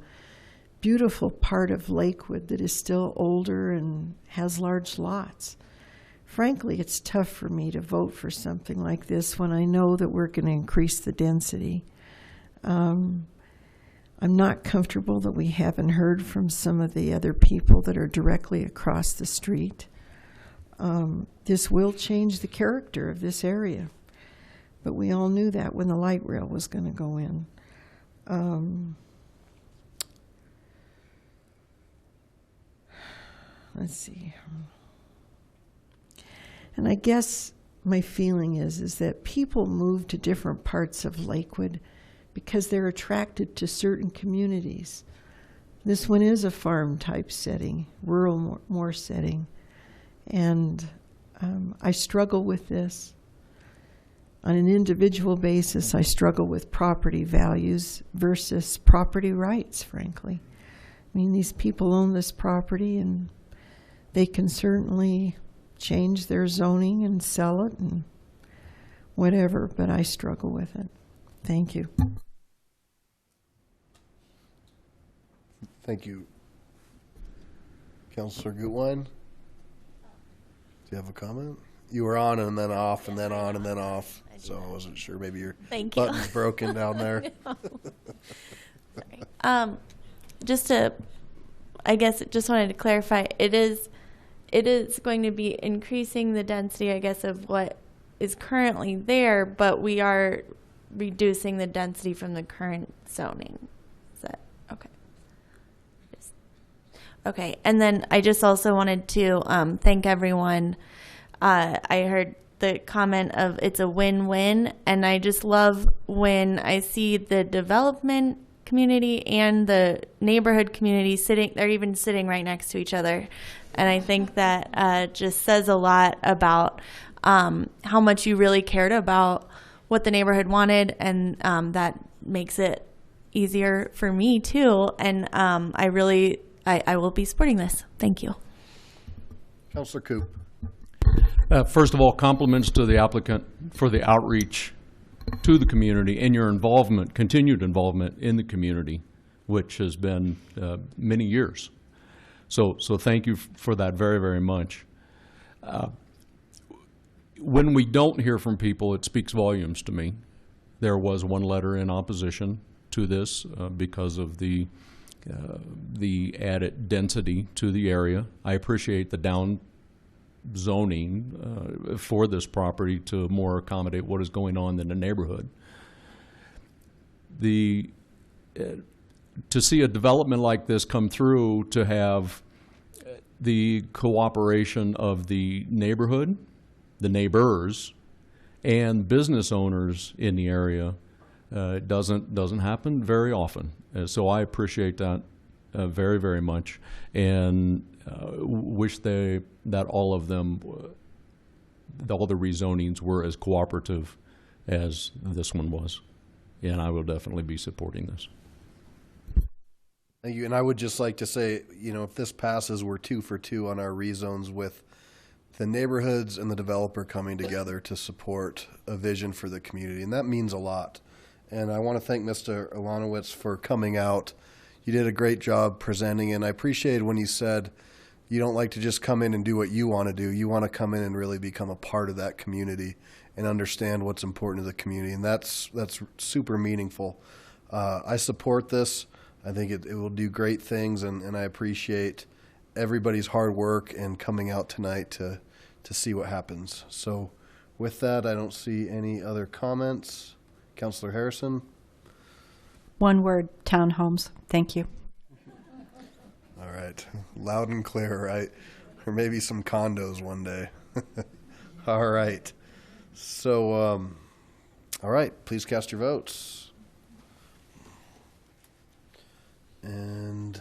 beautiful part of Lakewood that is still older and has large lots. Frankly, it's tough for me to vote for something like this when I know that we're going to increase the density. I'm not comfortable that we haven't heard from some of the other people that are directly across the street. This will change the character of this area, but we all knew that when the light rail was going to go in. Let's see. And I guess my feeling is that people move to different parts of Lakewood because they're attracted to certain communities. This one is a farm type setting, rural more setting. And I struggle with this. On an individual basis, I struggle with property values versus property rights, frankly. I mean, these people own this property, and they can certainly change their zoning and sell it and whatever, but I struggle with it. Thank you. Thank you. Councillor Gutwein? Do you have a comment? You were on and then off and then on and then off, so I wasn't sure. Maybe your button's broken down there. I guess just wanted to clarify, it is going to be increasing the density, I guess, of what is currently there, but we are reducing the density from the current zoning. Is that okay? Okay, and then I just also wanted to thank everyone. I heard the comment of it's a win-win, and I just love when I see the development community and the neighborhood community they're even sitting right next to each other. And I think that just says a lot about how much you really cared about what the neighborhood wanted, and that makes it easier for me too. And I will be supporting this. Thank you. Councillor Coop. First of all, compliments to the applicant for the outreach to the community and your involvement, continued involvement in the community, which has been many years. So thank you for that very, very much. When we don't hear from people, it speaks volumes to me. There was one letter in opposition to this because of the added density to the area. I appreciate the down zoning for this property to more accommodate what is going on in the neighborhood. To see a development like this come through, to have the cooperation of the neighborhood, the neighbors, and business owners in the area doesn't happen very often. So I appreciate that very, very much, and wish that all of them, all the rezonings were as cooperative as this one was. And I will definitely be supporting this. Thank you. And I would just like to say, if this passes, we're 2 for 2 on our rezones, with the neighborhoods and the developer coming together to support a vision for the community. And that means a lot. And I want to thank Mr. Ilanowitz for coming out. You did a great job presenting, and I appreciated when you said you don't like to just come in and do what you want to do. You want to come in and really become a part of that community and understand what's important to the community, and that's super meaningful. I support this. I think it will do great things, and I appreciate everybody's hard work and coming out tonight to see what happens. So with that, I don't see any other comments. Councillor Harrison? One word, townhomes. Thank you. All right. Loud and clear, right? Or maybe some condos one day. All right. So, all right. Please cast your votes. And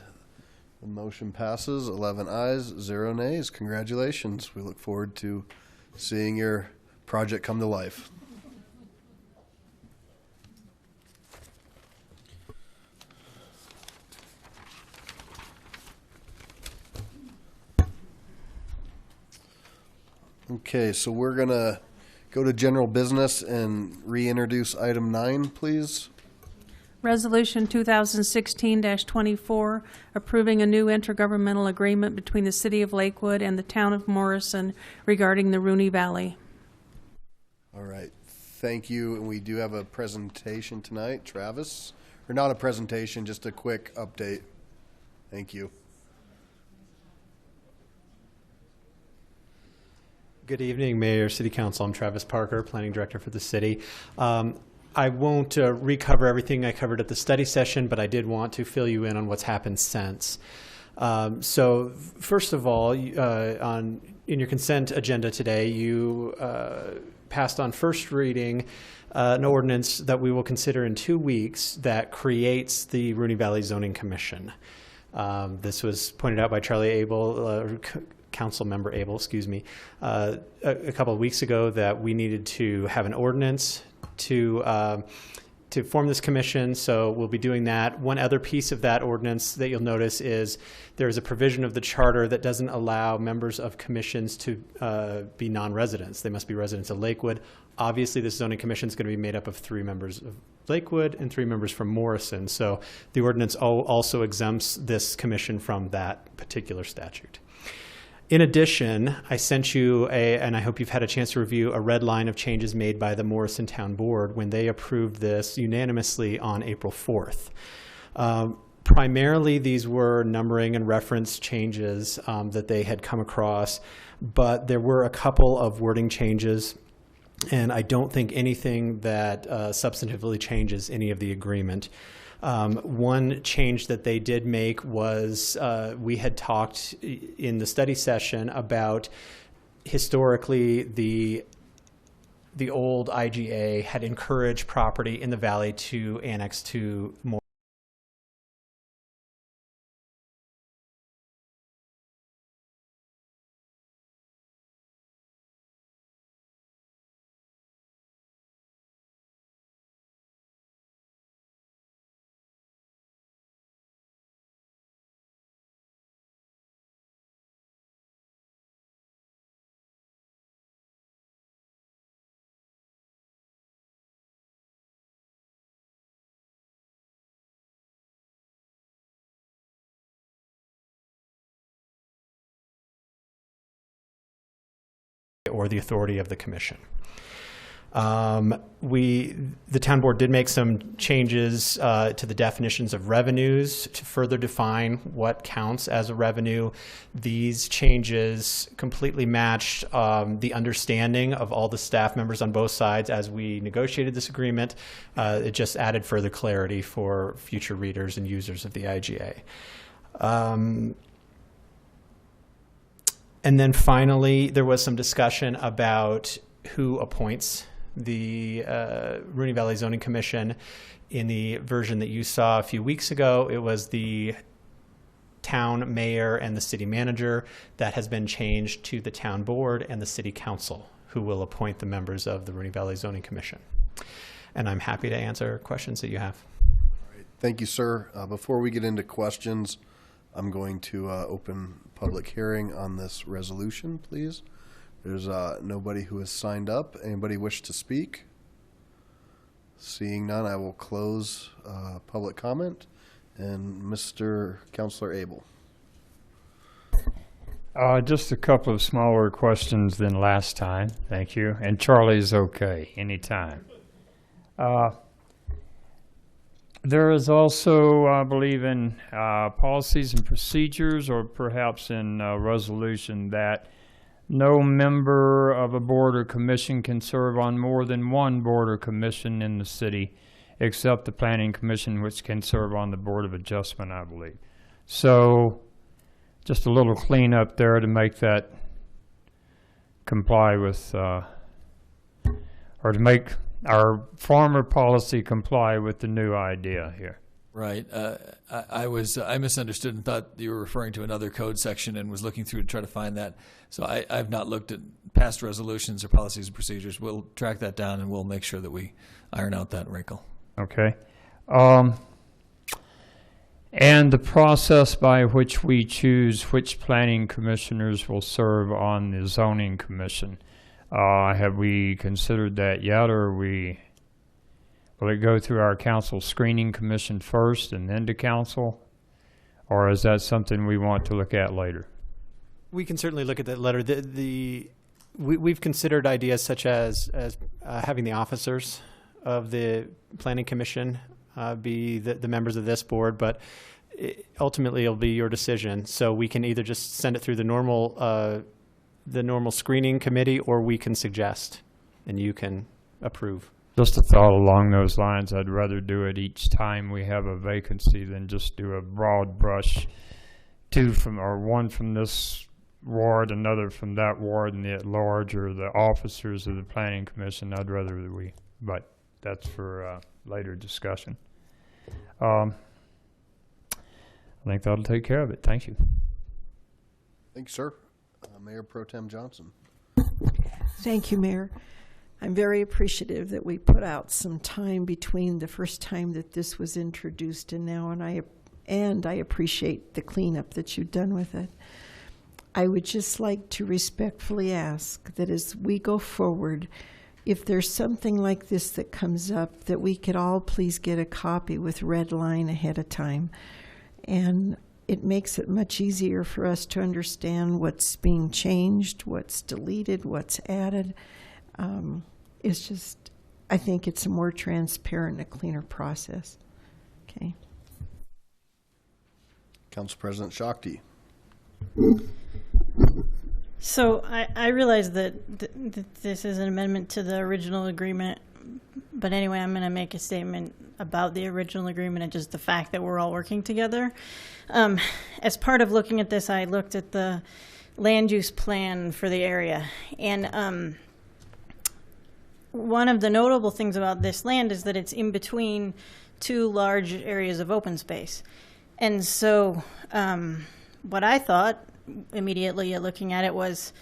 the motion passes. 11 ayes, 0 nays. Congratulations. We look forward to seeing your project come to life. Okay, so we're going to go to general business and reintroduce item 9, please. Resolution 2016-24, approving a new intergovernmental agreement between the City of Lakewood and the Town of Morrison regarding the Rooney Valley. All right, thank you. And we do have a presentation tonight. Travis? Or not a presentation, just a quick update. Thank you. Good evening, Mayor, City Council. I'm Travis Parker, Planning Director for the city. I won't recover everything I covered at the study session, but I did want to fill you in on what's happened since. So first of all, in your consent agenda today, you passed on first reading an ordinance that we will consider in 2 weeks that creates the Rooney Valley Zoning Commission. This was pointed out by Charlie Abel, Council Member Abel, excuse me, a couple of weeks ago, that we needed to have an ordinance to to form this commission, so we'll be doing that. One other piece of that ordinance that you'll notice is there is a provision of the charter that doesn't allow members of commissions to be non-residents. They must be residents of Lakewood. Obviously, this zoning commission is going to be made up of 3 members of Lakewood and 3 members from Morrison. So the ordinance also exempts this commission from that particular statute. In addition, I sent you and I hope you've had a chance to review, a red line of changes made by the Morrison Town Board when they approved this unanimously on April 4th. Primarily, these were numbering and reference changes that they had come across, but there were a couple of wording changes, and I don't think anything that substantively changes any of the agreement. One change that they did make was we had talked in the study session about historically the old IGA had encouraged property in the valley to annex to more or the authority of the commission. The town board did make some changes to the definitions of revenues to further define what counts as a revenue. These changes completely matched the understanding of all the staff members on both sides as we negotiated this agreement. It just added further clarity for future readers and users of the IGA. And then finally, there was some discussion about who appoints the Rooney Valley Zoning Commission. In the version that you saw a few weeks ago, it was the town mayor and the city manager. That has been changed to the town board and the city council, who will appoint the members of the Rooney Valley Zoning Commission. And I'm happy to answer questions that you have. All right. Thank you, sir. Before we get into questions, I'm going to open public hearing on this resolution, please. There's nobody who has signed up. Anybody wish to speak? Seeing none, I will close public comment. And Mr. Councilor Abel. Just a couple of smaller questions than last time. Thank you. And Charlie's okay, anytime. There is also, I believe, in policies and procedures, or perhaps in a resolution, that no member of a board or commission can serve on more than one board or commission in the city, except the Planning Commission, which can serve on the Board of Adjustment, I believe. So just a little cleanup there to make that comply with, or to make our former policy comply with the new idea here. Right. I misunderstood and thought you were referring to another code section and was looking through to try to find that. So I've not looked at past resolutions or policies and procedures. We'll track that down and we'll make sure that we iron out that wrinkle. Okay. And the process by which we choose which planning commissioners will serve on the zoning commission. Have we considered that yet, or will it go through our council screening commission first and then to council? Or is that something we want to look at later? We can certainly look at that later. We've considered ideas such as having the officers of the planning commission be the members of this board, but ultimately it'll be your decision. So we can either just send it through the normal screening committee, or we can suggest and you can approve. Just a thought along those lines. I'd rather do it each time we have a vacancy than just do a broad brush, one from this ward, another from that ward, and the at-large, or the officers of the planning commission. I'd rather but that's for later discussion. I think that'll take care of it. Thank you. Thank you, sir. Mayor Pro Tem Johnson. Thank you, Mayor. I'm very appreciative that we put out some time between the first time that this was introduced and now, and I appreciate the cleanup that you've done with it. I would just like to respectfully ask that as we go forward, if there's something like this that comes up, that we could all please get a copy with red line ahead of time. And it makes it much easier for us to understand what's being changed, what's deleted, what's added. It's just, I think it's a more transparent and a cleaner process. Okay. Council President Shakti. So I realize that this is an amendment to the original agreement, but anyway, I'm going to make a statement about the original agreement and just the fact that we're all working together. As part of looking at this, I looked at the land use plan for the area, and one of the notable things about this land is that it's in between two large areas of open space. And so what I thought immediately at looking at it was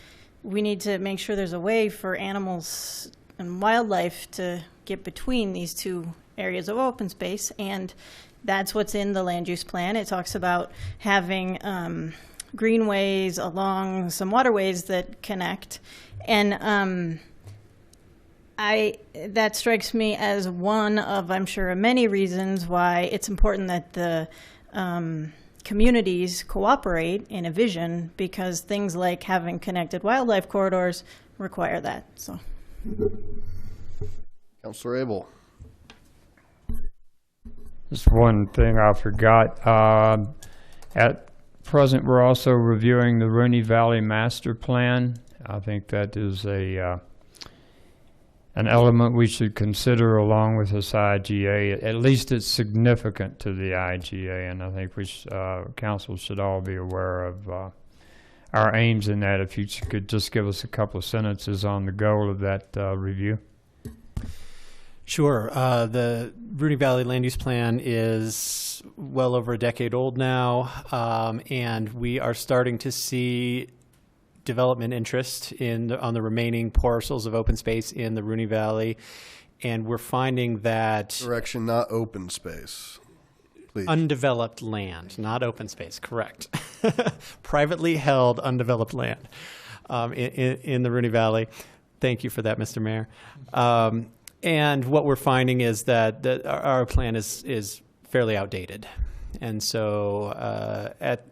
we need to make sure there's a way for animals and wildlife to get between these two areas of open space, and that's what's in the land use plan. It talks about having greenways along some waterways that connect, and that strikes me as one of, I'm sure, many reasons why it's important that the communities cooperate in a vision, because things like having connected wildlife corridors require that. So, Councilor Abel. Just one thing I forgot. At present, we're also reviewing the Rooney Valley Master Plan. I think that is an element we should consider along with this IGA. At least it's significant to the IGA, and I think council should all be aware of our aims in that. If you could just give us a couple of sentences on the goal of that review. Sure. The Rooney Valley Land Use Plan is well over a decade old now, and we are starting to see development interest on the remaining parcels of open space in the Rooney Valley, and we're finding that Correction, not open space. Please. Undeveloped land, not open space, correct. Privately held undeveloped land in the Rooney Valley. Thank you for that, Mr. Mayor. And what we're finding is that our plan is fairly outdated. And so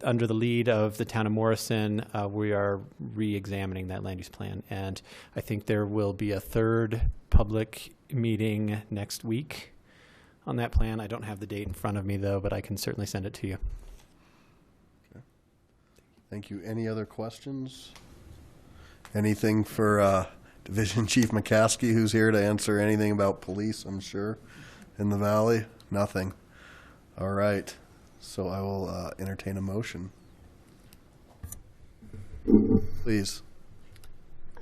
under the lead of the town of Morrison, we are re-examining that land use plan. And I think there will be a third public meeting next week on that plan. I don't have the date in front of me, though, but I can certainly send it to you. Okay. Thank you. Any other questions? Anything for Division Chief McCaskey, who's here to answer anything about police, I'm sure, in the Valley? Nothing. All right. So I will entertain a motion. Please.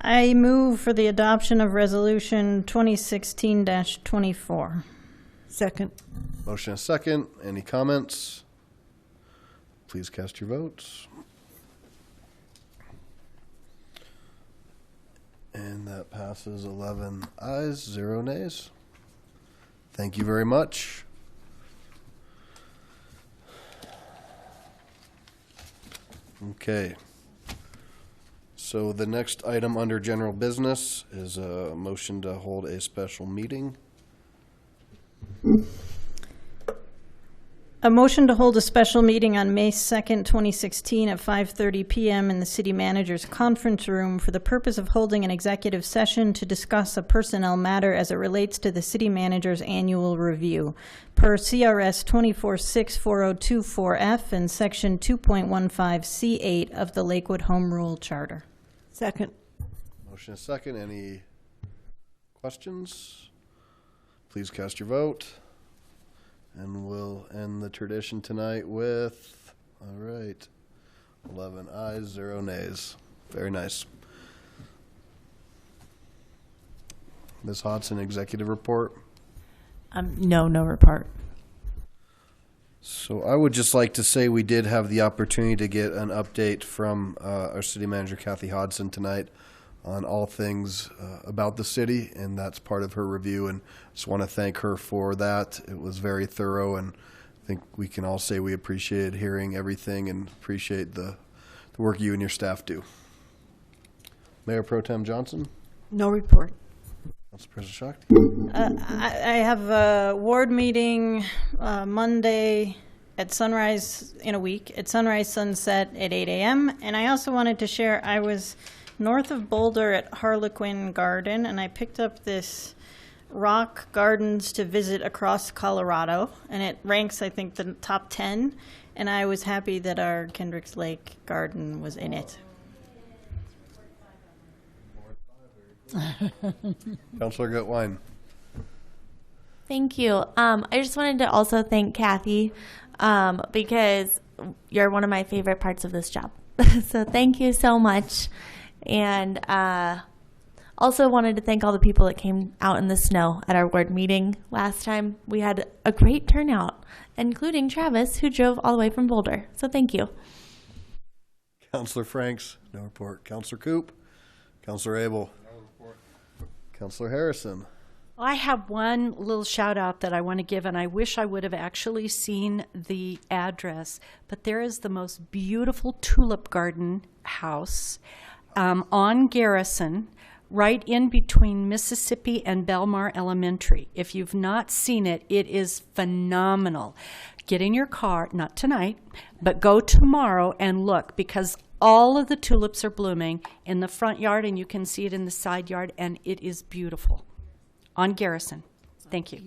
I move for the adoption of Resolution 2016-24. Second. Motion is second. Any comments? Please cast your votes. And that passes 11 ayes, 0 nays. Thank you very much. Okay. So the next item under general business is a motion to hold a special meeting. A motion to hold a special meeting on May 2nd, 2016 at 5:30 p.m. in the city manager's conference room for the purpose of holding an executive session to discuss a personnel matter as it relates to the city manager's annual review per CRS 24640224F and section 2.15C8 of the Lakewood Home Rule Charter. Second. Motion is second. Any questions? Please cast your vote. And we'll end the tradition tonight with, all right, 11 ayes, 0 nays. Very nice. Ms. Hodson, executive report? No report. So I would just like to say we did have the opportunity to get an update from our city manager, Kathy Hodson, tonight on all things about the city, and that's part of her review, and just want to thank her for that. It was very thorough, and I think we can all say we appreciated hearing everything and appreciate the work you and your staff do. Mayor Pro Tem Johnson? No report. Council President Schacht? I have a ward meeting Monday at sunrise in a week, at sunrise sunset at 8 a.m. And I also wanted to share, I was north of Boulder at Harlequin Garden, and I picked up this rock gardens to visit across Colorado, and it ranks, I think, the top 10. And I was happy that our Kendricks Lake garden was in it. Councilor Gutwein. Thank you. I just wanted to also thank Kathy because you're one of my favorite parts of this job. So thank you so much. And also wanted to thank all the people that came out in the snow at our ward meeting last time. We had a great turnout, including Travis, who drove all the way from Boulder. So thank you. Councilor Franks? No report. Councilor Coop? Councilor Abel? Councilor Harrison. I have one little shout out that I want to give, and I wish I would have actually seen the address, but there is the most beautiful tulip garden house on Garrison, right in between Mississippi and Belmar Elementary. If you've not seen it, it is phenomenal. Get in your car, not tonight, but go tomorrow and look, because all of the tulips are blooming in the front yard, and you can see it in the side yard, and it is beautiful. On Garrison. Thank you.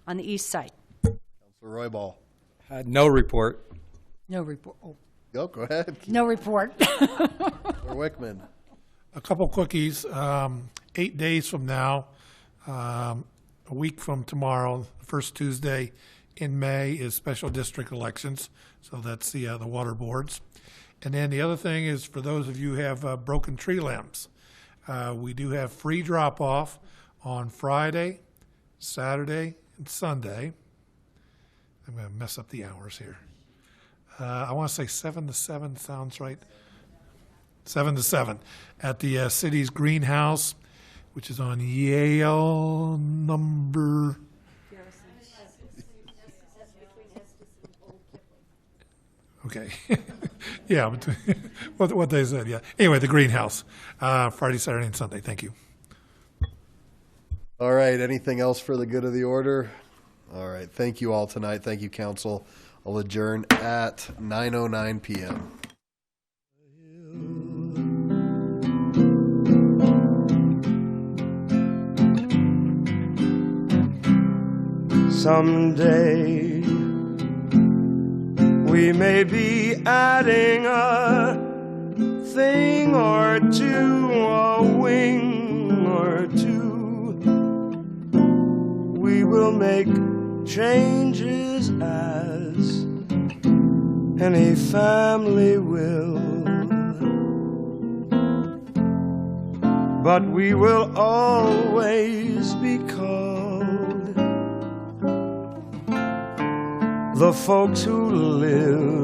On the east side. Councilor Roybal. No report. No report. Oh. Go ahead. No report. Councilor Wickman. A couple quickies. 8 days from now, a week from tomorrow, the first Tuesday in May is special district elections. So that's the water boards. And then the other thing is, for those of you who have broken tree limbs, we do have free drop-off on Friday, Saturday, and Sunday. I'm going to mess up the hours here. I want to say 7 to 7 sounds right. 7 to 7 at the city's greenhouse, which is on Yale number. Okay. Yeah, what they said, yeah. Anyway, the greenhouse, Friday, Saturday, and Sunday. Thank you. All right, anything else for the good of the order? All right, thank you all tonight. Thank you, council. I'll adjourn at 9:09 p.m. Someday we may be adding a thing or two, a wing or two. We will make changes as any family will, but we will always be called the folks who live